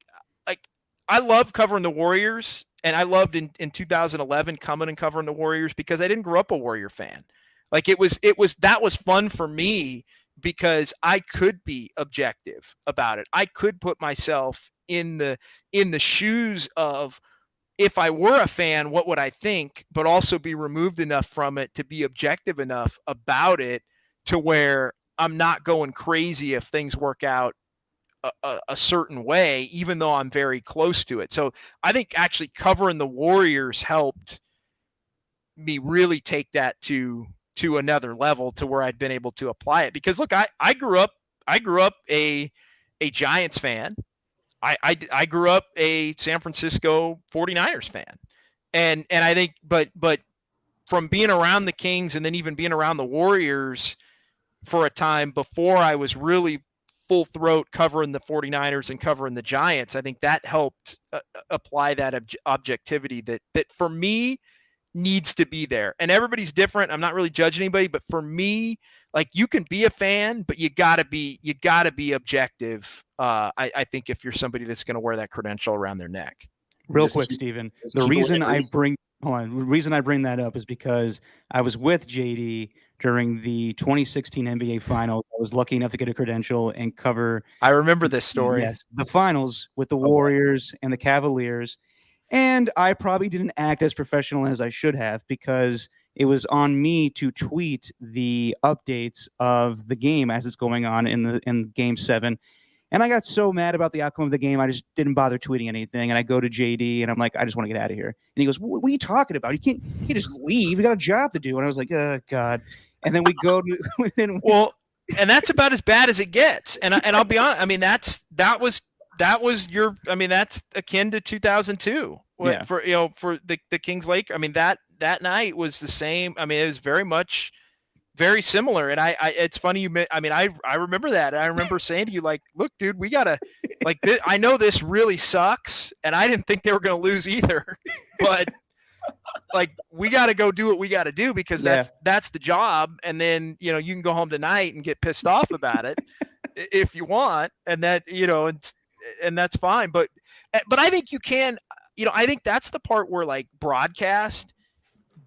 I love covering the Warriors, and I loved in 2011 coming and covering the Warriors because I didn't grow up a Warrior fan. Like, that was fun for me because I could be objective about it. I could put myself in the shoes of, if I were a fan, what would I think, but also be removed enough from it to be objective enough about it to where I'm not going crazy if things work out a certain way, even though I'm very close to it. So I think actually covering the Warriors helped me really take that to another level, to where I'd been able to apply it. Because look, I grew up a Giants fan. I grew up a San Francisco 49ers fan. And I think, but from being around the Kings and then even being around the Warriors for a time before I was really full throat covering the 49ers and covering the Giants, I think that helped apply that objectivity that for me needs to be there. And everybody's different. I'm not really judging anybody, but for me, like, you can be a fan, but you gotta be objective. I think if you're somebody that's going to wear that credential around their neck. Real quick, Steven, the reason I bring that up is because I was with JD during the 2016 NBA Finals. I was lucky enough to get a credential and cover. I remember this story. Yes, the finals with the Warriors and the Cavaliers. And I probably didn't act as professional as I should have, because it was on me to tweet the updates of the game as it's going on in Game 7. And I got so mad about the outcome of the game, I just didn't bother tweeting anything. And I go to JD and I'm like, I just want to get out of here. And he goes, what are you talking about? You can't just leave. You got a job to do. And I was like, oh, God. And then we go to well, and that's about as bad as it gets. And I'll be honest. I mean, that's akin to 2002 for the Kings Lake. I mean, that night was the same. I mean, it was very similar. And it's funny I remember that. I remember saying to you, like, look, dude, we gotta, like, I know this really sucks, and I didn't think they were gonna lose either, but like, we got to go do what we got to do, because that's the job. And then, you can go home tonight and get pissed off about it if you want. And that, and that's fine. But I think you can, I think that's the part where, like, broadcast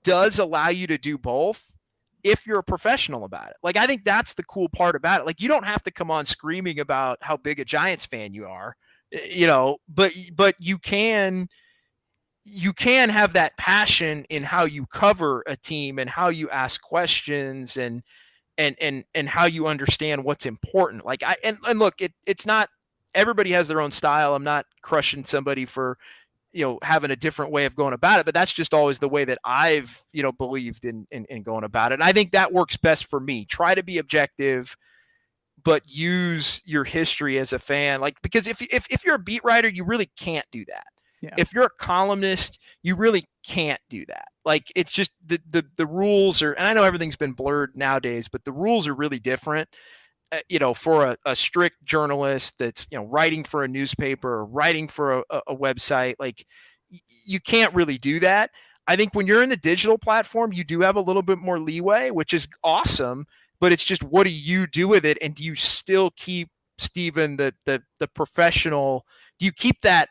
does allow you to do both if you're a professional about it. Like, I think that's the cool part about it. Like, you don't have to come on screaming about how big a Giants fan you are, but you can have that passion in how you cover a team and how you ask questions and how you understand what's important. Like, and look, it's not, everybody has their own style. I'm not crushing somebody for, having a different way of going about it, but that's just always the way that I've, believed in going about it. And I think that works best for me. Try to be objective, but use your history as a fan. Like, because if you're a beat writer, you really can't do that. Yeah. If you're a columnist, you really can't do that. Like, it's just the rules are, and I know everything's been blurred nowadays, but the rules are really different. For a strict journalist that's, writing for a newspaper or writing for a website, like, you can't really do that. I think when you're in a digital platform, you do have a little bit more leeway, which is awesome, but it's just, what do you do with it? And do you still keep, Steven, the professional, do you keep that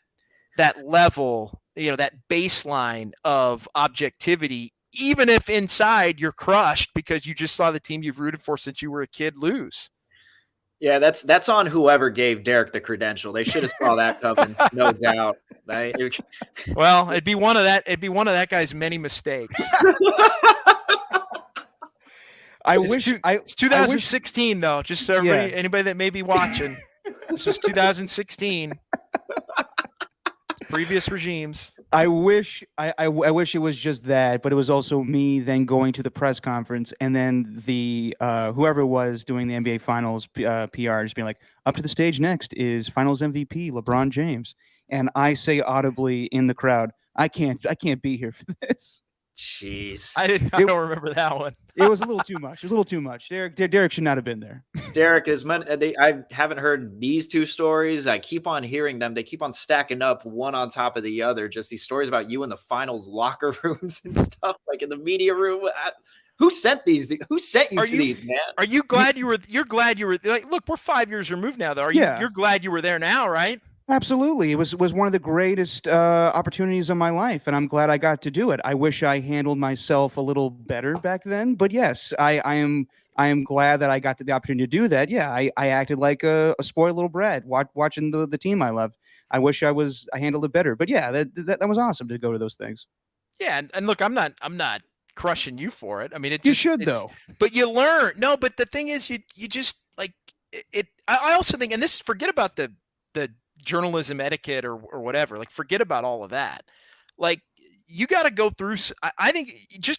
level, that baseline of objectivity even if inside you're crushed because you just saw the team you've rooted for since you were a kid lose. Yeah, that's on whoever gave Derek the credential. They should have saw that coming, no doubt. Well, it'd be one of that guy's many mistakes. It's 2016 though. Just so anybody that may be watching, this was 2016. Previous regimes. I wish it was just that, but it was also me then going to the press conference and then the whoever was doing the NBA Finals PR just being like, up to the stage next is Finals MVP LeBron James, and I say audibly in the crowd, I can't be here for this. Jeez, I don't remember that one. It was a little too much. It was a little too much. Derek should not have been there. Derek is I haven't heard these two stories. I keep on hearing them. They keep on stacking up one on top of the other. Just these stories about you in the finals locker rooms and stuff, like in the media room. Who sent these? Who sent you these, man? Are you glad you were? You're glad you were. Like, look, we're 5 years removed now, though. You're glad you were there now, right? Absolutely. It was one of the greatest opportunities of my life, and I'm glad I got to do it. I wish I handled myself a little better back then, but yes, I am glad that I got the opportunity to do that. Yeah, I acted like a spoiled little brat watching the team I love. I wish I handled it better, but yeah, that was awesome to go to those things. Yeah, and look, I'm not crushing you for it. I mean, you should though. But you learn. No, but the thing is, you just like it. I also think, and this, forget about the journalism etiquette or whatever, like forget about all of that. Like, you got to go through, I think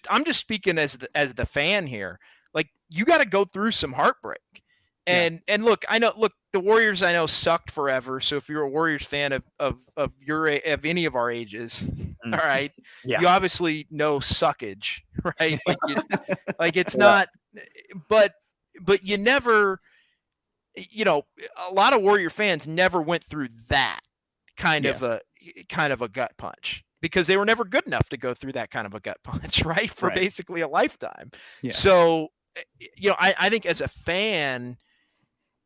I'm just speaking as the fan here. Like, you got to go through some heartbreak. And look, the Warriors I know sucked forever. So if you're a Warriors fan of any of our ages, all right, you obviously know suckage, right? Like it's not, but you never, a lot of Warrior fans never went through that kind of a gut punch because they were never good enough to go through that kind of a gut punch, right? For basically a lifetime. Yeah. So, I think as a fan,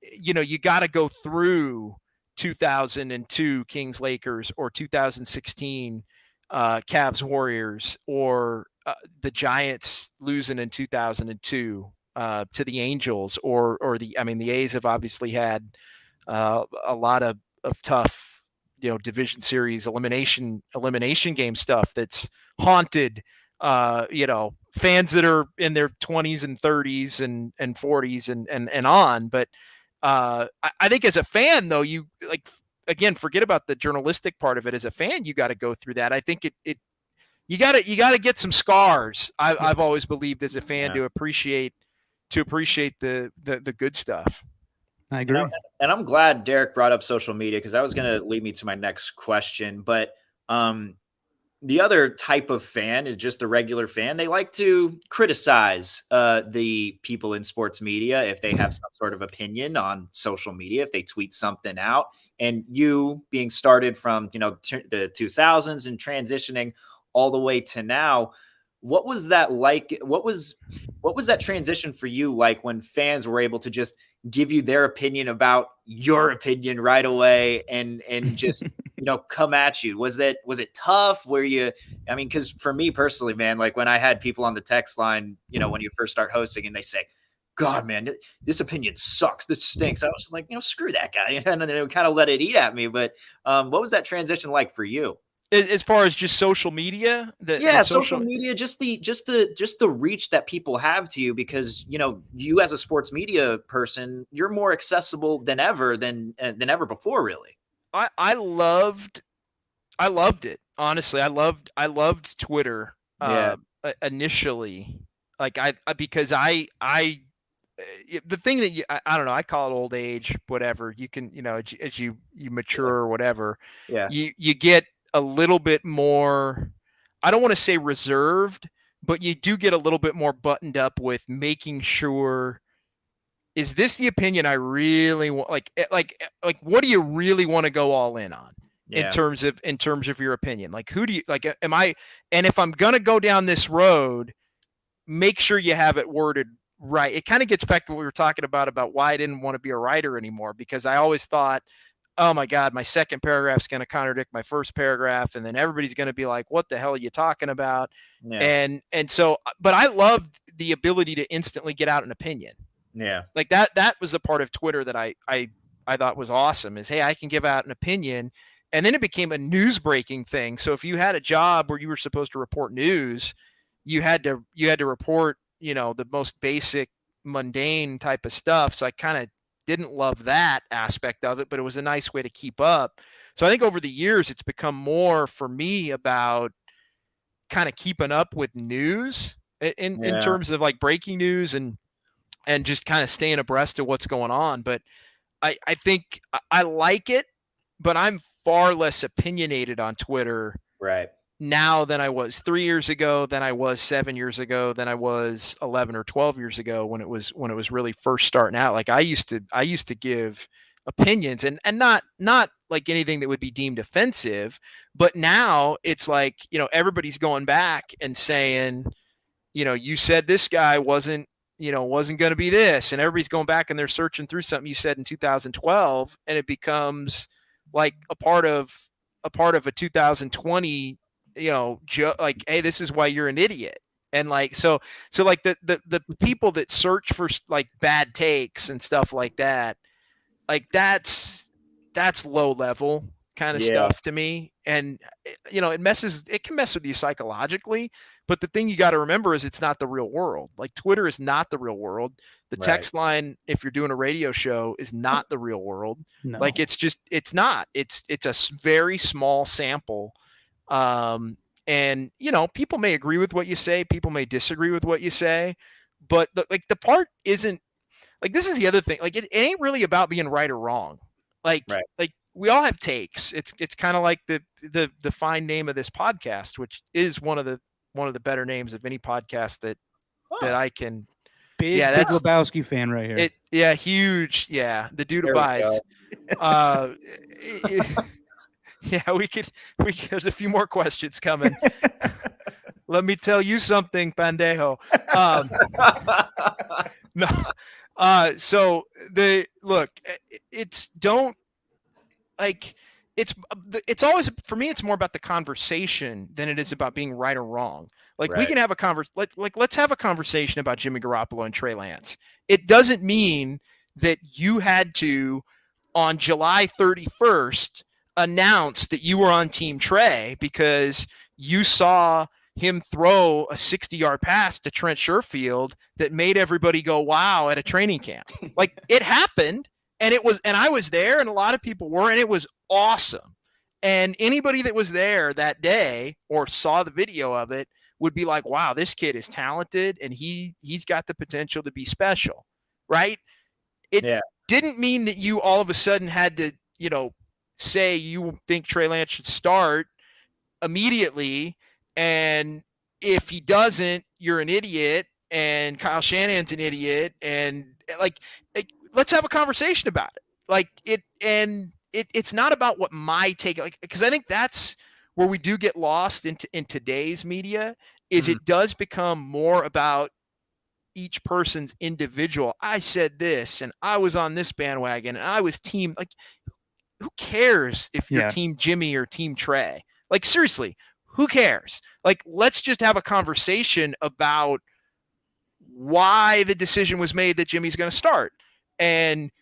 you got to go through 2002 Kings Lakers or 2016 Cavs Warriors or the Giants losing in 2002. To the Angels or the A's have obviously had a lot of tough, division series elimination game stuff that's haunted, fans that are in their 20s and 30s and 40s and on. But I think as a fan, though, you again, forget about the journalistic part of it. As a fan, you got to go through that. I think you got to get some scars. I've always believed as a fan to appreciate the good stuff. I agree. And I'm glad Derek brought up social media because that was going to lead me to my next question. But the other type of fan is just the regular fan. They like to criticize the people in sports media if they have some sort of opinion on social media, if they tweet something out. And you being started from, the 2000s and transitioning all the way to now, what was that like? What was that transition for you like when fans were able to just give you their opinion about your opinion right away and just come at you? Was it tough? Were you? I mean, because for me personally, man, like when I had people on the text line, when you first start hosting, and they say, "God, man, this opinion sucks. This stinks." I was just like, screw that guy, and then they would kind of let it eat at me. But what was that transition like for you? As far as just social media, social media, just the reach that people have to you, because you as a sports media person, you're more accessible than ever before. Really, I loved it. Honestly, I loved Twitter. Initially, like because the thing that I don't know, I call it old age, whatever. You can as you mature or whatever, you get a little bit more, I don't want to say reserved, but you do get a little bit more buttoned up with making sure, is this the opinion I really want? Like what do you really want to go all in on in terms of your opinion? Like, who do you like? And if I'm going to go down this road, make sure you have it worded right. It kind of gets back to what we were talking about why I didn't want to be a writer anymore, because I always thought oh my God, my second paragraph is going to contradict my first paragraph. And then everybody's going to be like, what the hell are you talking about? Yeah. And so, but I loved the ability to instantly get out an opinion. Yeah. Like that was the part of Twitter that I thought was awesome is, hey, I can give out an opinion. And then it became a news breaking thing. So if you had a job where you were supposed to report news, you had to report, the most basic mundane type of stuff. So I kind of didn't love that aspect of it, but it was a nice way to keep up. So I think over the years, it's become more for me about kind of keeping up with news in terms of like breaking news and just kind of staying abreast of what's going on. But I think I like it, but I'm far less opinionated on Twitter right now than I was 3 years ago, than I was 7 years ago, than I was 11 or 12 years ago when it was really first starting out. Like I used to give opinions and not like anything that would be deemed offensive, but now it's like, everybody's going back and saying, you said this guy wasn't going to be this, and everybody's going back and they're searching through something you said in 2012, and it becomes like a part of a 2020, like, hey, this is why you're an idiot. And like, so like the people that search for like bad takes and stuff like that, like that's low level kind of stuff to me. And it can mess with you psychologically, but the thing you got to remember is it's not the real world. Like Twitter is not the real world. The text line, if you're doing a radio show, is not the real world. No. Like it's not. It's a very small sample. And people may agree with what you say, people may disagree with what you say, but the part isn't like, this is the other thing. Like it ain't really about being right or wrong. Like we all have takes. It's kind of like the fine name of this podcast, which is one of the better names of any podcast that I can. Big Lebowski fan right here. Huge. Yeah, the dude abides. Yeah, we could. There's a few more questions coming. Let me tell you something, pendejo. No. So it's always, for me, it's more about the conversation than it is about being right or wrong. Like we can have let's have a conversation about Jimmy Garoppolo and Trey Lance. It doesn't mean that you had to, on July 31st, announce that you were on Team Trey because you saw him throw a 60-yard pass to Trent Sherfield that made everybody go, wow, at a training camp. Like it happened, and I was there, and a lot of people were, and it was awesome. And anybody that was there that day or saw the video of it would be like, wow, this kid is talented and he's got the potential to be special. Right. It didn't mean that you all of a sudden had to, say you think Trey Lance should start immediately. And if he doesn't, you're an idiot, and Kyle Shanahan's an idiot. And like let's have a conversation about it. It's not about what my take, like, because I think that's where we do get lost in today's media is it does become more about each person's individual. I said this, and I was on this bandwagon, and I was team, like, who cares if you're Team Jimmy or Team Trey? Like, seriously, who cares? Like, let's just have a conversation about why the decision was made that Jimmy's going to start. And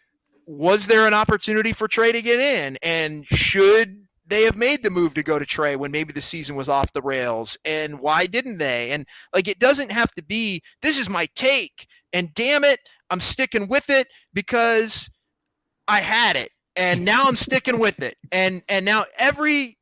was there an opportunity for Trey to get in? And should they have made the move to go to Trey when maybe the season was off the rails? And why didn't they? And like, it doesn't have to be, this is my take, and damn it, I'm sticking with it because I had it. And now I'm sticking with it. And now every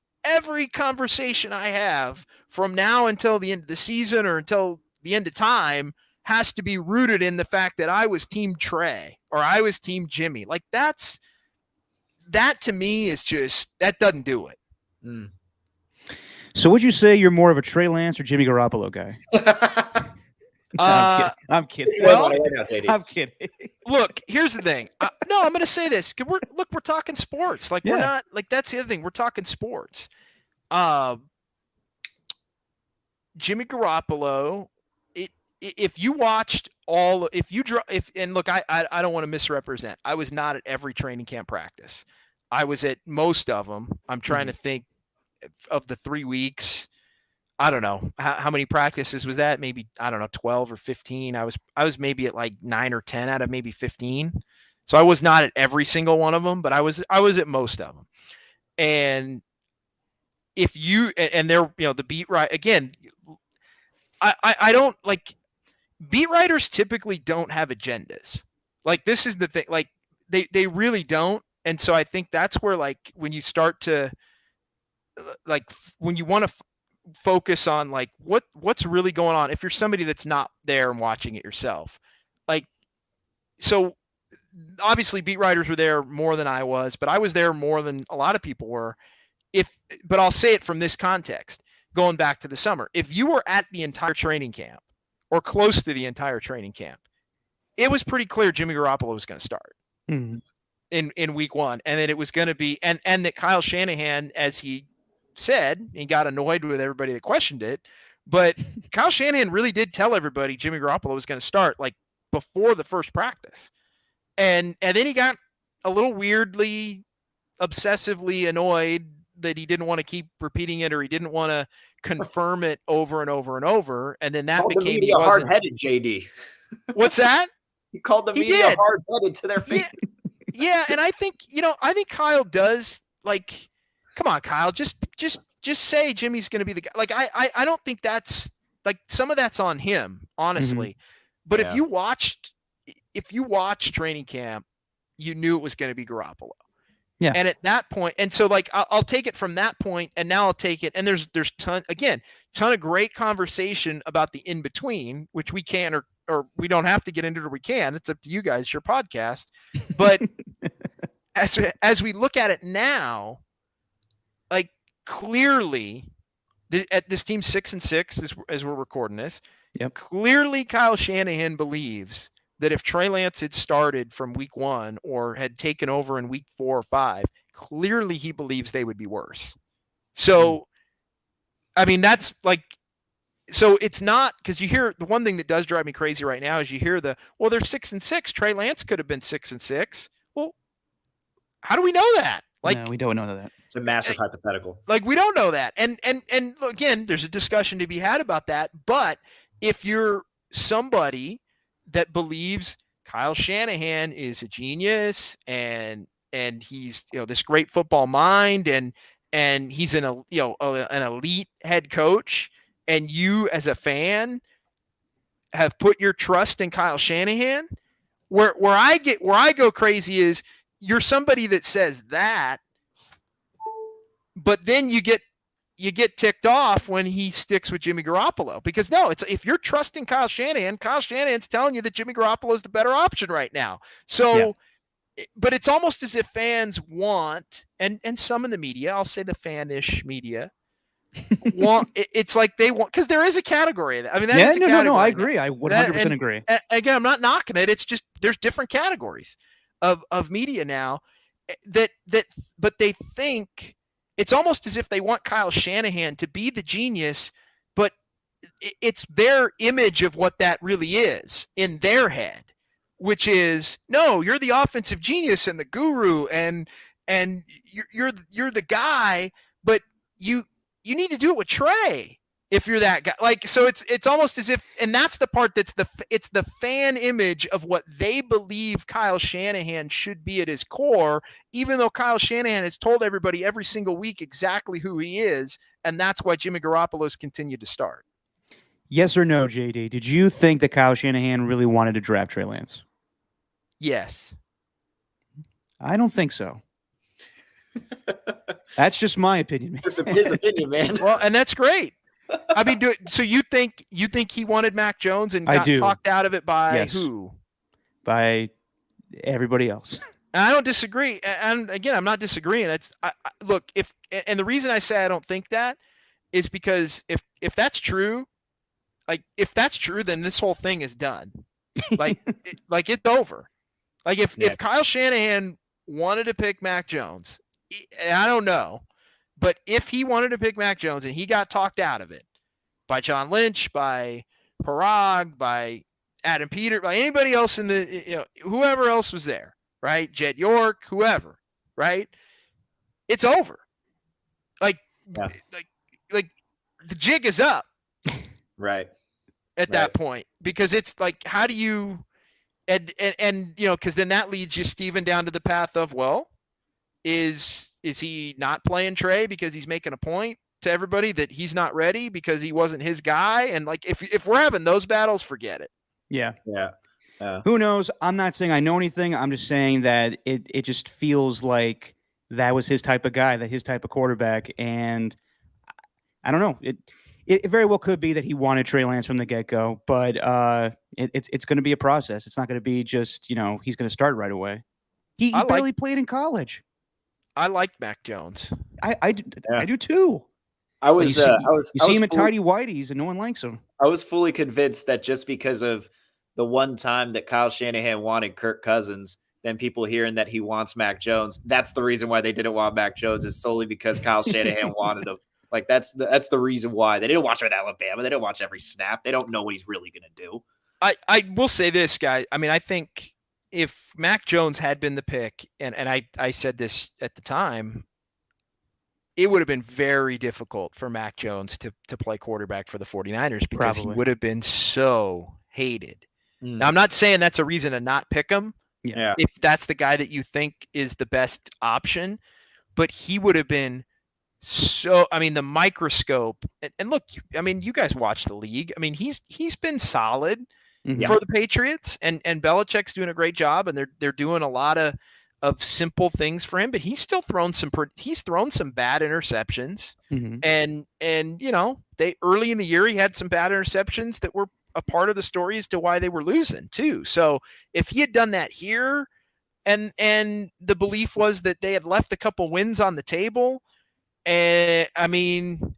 conversation I have from now until the end of the season or until the end of time has to be rooted in the fact that I was Team Trey or I was Team Jimmy. Like that to me is just, that doesn't do it. So would you say you're more of a Trey Lance or Jimmy Garoppolo guy? I'm kidding. Well, I'm kidding. Look, here's the thing. No, I'm going to say this. We're talking sports. Like, we're not, like, that's the other thing. We're talking sports. Jimmy Garoppolo, if you watched and look, I don't want to misrepresent. I was not at every training camp practice. I was at most of them. I'm trying to think of the 3 weeks. I don't know how many practices was that? Maybe, I don't know, 12 or 15. I was maybe at like 9 or 10 out of maybe 15. So I was not at every single one of them, but I was at most of them. And if you, and they're, the beat right again, I don't like, beat writers typically don't have agendas. Like, this is the thing, like they really don't. And so I think that's where, like, when you start to, like, when you want to focus on like what's really going on, if you're somebody that's not there and watching it yourself, like, so obviously beat writers were there more than I was, but I was there more than a lot of people were. But I'll say it from this context, going back to the summer, if you were at the entire training camp or close to the entire training camp, it was pretty clear Jimmy Garoppolo was going to start in week 1. And then it was going to be, and that Kyle Shanahan, as he said, he got annoyed with everybody that questioned it, but Kyle Shanahan really did tell everybody Jimmy Garoppolo was going to start, like, before the first practice. And then he got a little weirdly, obsessively annoyed that he didn't want to keep repeating it, or he didn't want to confirm it over and over and over. And then that became, the media hard-headed, JD. What's that? He called the media hard-headed to their face. Yeah, and I think Kyle does, like, come on, Kyle, just say Jimmy's going to be the guy. Like, I don't think that's, like, some of that's on him, honestly. But if you watched training camp, you knew it was going to be Garoppolo. Yeah. And at that point, and so, like, I'll take it from that point, and now I'll take it, and there's ton of great conversation about the in-between, which we can, or we don't have to get into it, or we can. It's up to you guys, your podcast. But as we look at it now, like, clearly, at this team 6-6 as we're recording this, clearly Kyle Shanahan believes that if Trey Lance had started from week 1 or had taken over in week 4 or 5, clearly he believes they would be worse. So, I mean, that's like, so it's not, because you hear, the one thing that does drive me crazy right now is you hear they're 6-6. Trey Lance could have been 6-6. Well, how do we know that? Like, no, we don't know that. It's a massive hypothetical. Like, we don't know that. And again, there's a discussion to be had about that. But if you're somebody that believes Kyle Shanahan is a genius and he's, this great football mind, and he's an elite head coach, and you as a fan have put your trust in Kyle Shanahan, where I go crazy is, you're somebody that says that, but then you get ticked off when he sticks with Jimmy Garoppolo, because it's, if you're trusting Kyle Shanahan's telling you that Jimmy Garoppolo is the better option right now. So, but it's almost as if fans want, and some in the media, I'll say the fan-ish media, it's like they want, because there is a category of that. I mean, that is a category. No, I agree. I 100% agree. Again, I'm not knocking it. It's just, there's different categories of media now but they think it's almost as if they want Kyle Shanahan to be the genius, but it's their image of what that really is in their head, which is, no, you're the offensive genius and the guru, and you're the guy, but you need to do it with Trey if you're that guy. Like, so it's almost as if, and that's the part that's it's the fan image of what they believe Kyle Shanahan should be at his core, even though Kyle Shanahan has told everybody every single week exactly who he is, and that's why Jimmy Garoppolo's continued to start. Yes or no, JD? Did you think that Kyle Shanahan really wanted to draft Trey Lance? Yes. I don't think so. That's just my opinion, man. It's his opinion, man. Well, and that's great. I mean, so you think he wanted Mac Jones and got talked out of it by who? By everybody else. And I don't disagree. And again, I'm not disagreeing. Look, and the reason I say I don't think that is because if that's true, if that's true, then this whole thing is done. Like, it's over. Like, if Kyle Shanahan wanted to pick Mac Jones, and I don't know, but if he wanted to pick Mac Jones and he got talked out of it by John Lynch, by Parag, by Adam Peter, by anybody else in the, whoever else was there, right? Jed York, whoever, right? it's over. Like, Yeah. like the jig is up Right. at that point, because it's like, how do you, and because then that leads you, Steven, down to the path of, well, is he not playing Trey because he's making a point to everybody that he's not ready because he wasn't his guy? And like, if we're having those battles, forget it. Yeah. Yeah. Who knows? I'm not saying I know anything. I'm just saying that it just feels like that was his type of guy, that his type of quarterback. And I don't know. It very well could be that he wanted Trey Lance from the get-go, but it's going to be a process. It's not going to be just, he's going to start right away. He barely played in college. I like Mac Jones. I do too. You see him in tidy whities and no one likes him. I was fully convinced that just because of the one time that Kyle Shanahan wanted Kirk Cousins, then people hearing that he wants Mac Jones, that's the reason why they didn't want Mac Jones, is solely because Kyle Shanahan wanted him. Like, that's the reason why. They didn't watch him at Alabama. They didn't watch every snap. They don't know what he's really going to do. I will say this, guy. I mean, I think if Mac Jones had been the pick, and I said this at the time, it would have been very difficult for Mac Jones to play quarterback for the 49ers because he would have been so hated. Now, I'm not saying that's a reason to not pick him. Yeah. If that's the guy that you think is the best option, but he would have been so, I mean, the microscope, and look, I mean, you guys watch the league. I mean, he's been solid for the Patriots, and Belichick's doing a great job, and they're doing a lot of simple things for him, but he's still thrown some bad interceptions. And they early in the year he had some bad interceptions that were a part of the story as to why they were losing too. So if he had done that here, and the belief was that they had left a couple wins on the table, and I mean,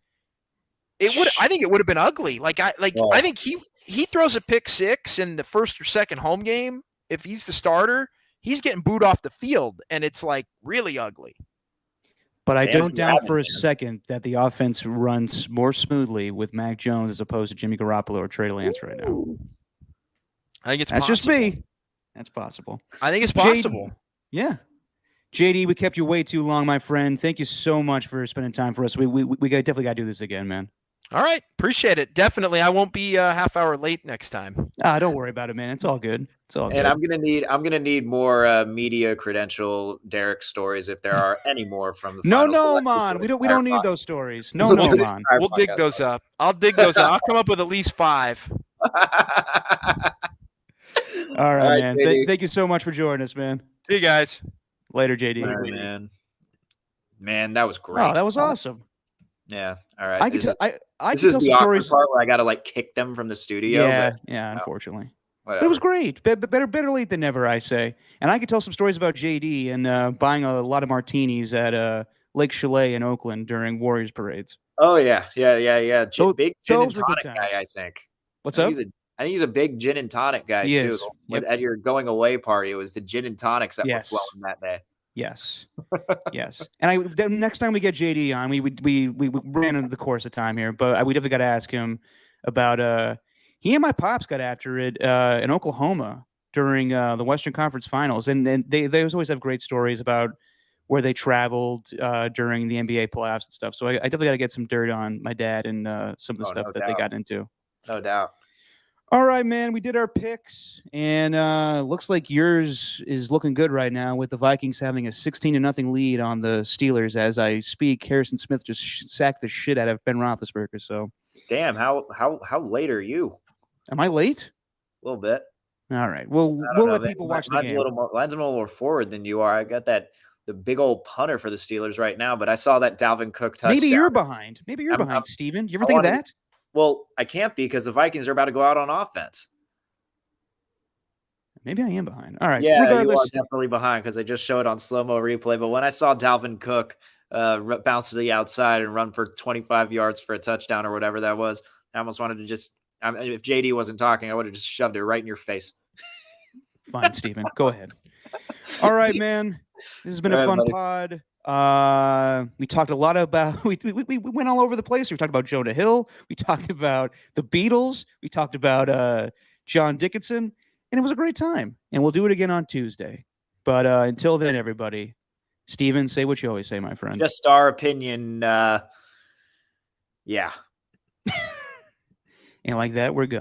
I think it would have been ugly. I think he throws a pick six in the first or second home game. If he's the starter, he's getting booed off the field, and it's like really ugly. But I don't doubt for a second that the offense runs more smoothly with Mac Jones as opposed to Jimmy Garoppolo or Trey Lance right now. I think it's That's possible. just me. That's possible. I think it's possible. Yeah. JD, we kept you way too long, my friend. Thank you so much for spending time for us. We definitely got to do this again, man. All right. Appreciate it. Definitely. I won't be a half hour late next time. Don't worry about it, man. It's all good. It's all good. And I'm gonna need more media credential Derek stories if there are any more from the No, man. We don't need those stories. No, man. We'll dig those up. I'll dig those up. I'll come up with at least 5. All right, man. Thank you so much for joining us, man. See you guys. Later, JD. All right, man, that was great. Oh, that was awesome. Yeah. All right. I can tell this is some the stories. part where I got to kick them from the studio. Yeah, unfortunately. Whatever. But it was great. Better late than never, I say. And I could tell some stories about JD and buying a lot of martinis at Lake Chalet in Oakland during Warriors parades. Oh yeah. Big gin and those were good tonic times. guy, I think. What's up? I think he's a big gin and tonic guy He too. is. Yep. At your going away party, it was the gin and tonics that were flowing that day. Yes. Yes. And the next time we get JD on, we ran into the course of time here, but we definitely got to ask him about he and my pops got after it in Oklahoma during the Western Conference Finals, and they always have great stories about where they traveled during the NBA playoffs and stuff. So I definitely got to get some dirt on my dad and some of the stuff that they got into. No doubt. All right, man. We did our picks, and looks like yours is looking good right now with the Vikings having a 16-0 lead on the Steelers. As I speak, Harrison Smith just sacked the shit out of Ben Roethlisberger. So, damn, how late are you? Am I late? A little bit. All right. We'll let people watch the game. Mine's a little more forward than you are. I got the big old punter for the Steelers right now, but I saw that Dalvin Cook touchdown. Maybe you're behind. Steven. You ever think of that? Well, I can't be because the Vikings are about to go out on offense. Maybe I am behind. All right. Yeah, regardless, you are definitely behind because I just showed on slow-mo replay. But when I saw Dalvin Cook bounce to the outside and run for 25 yards for a touchdown or whatever that was, I almost wanted to just if JD wasn't talking, I would have just shoved it right in your face. Fine, Steven. Go ahead. All right, man. This has been a fun pod. We talked a lot about we went all over the place. We talked about Jonah Hill. We talked about the Beatles. We talked about John Dickinson, and it was a great time. And we'll do it again on Tuesday. But until then, everybody, Steven, say what you always say, my friend. Just our opinion. Yeah. And like that, we're gone.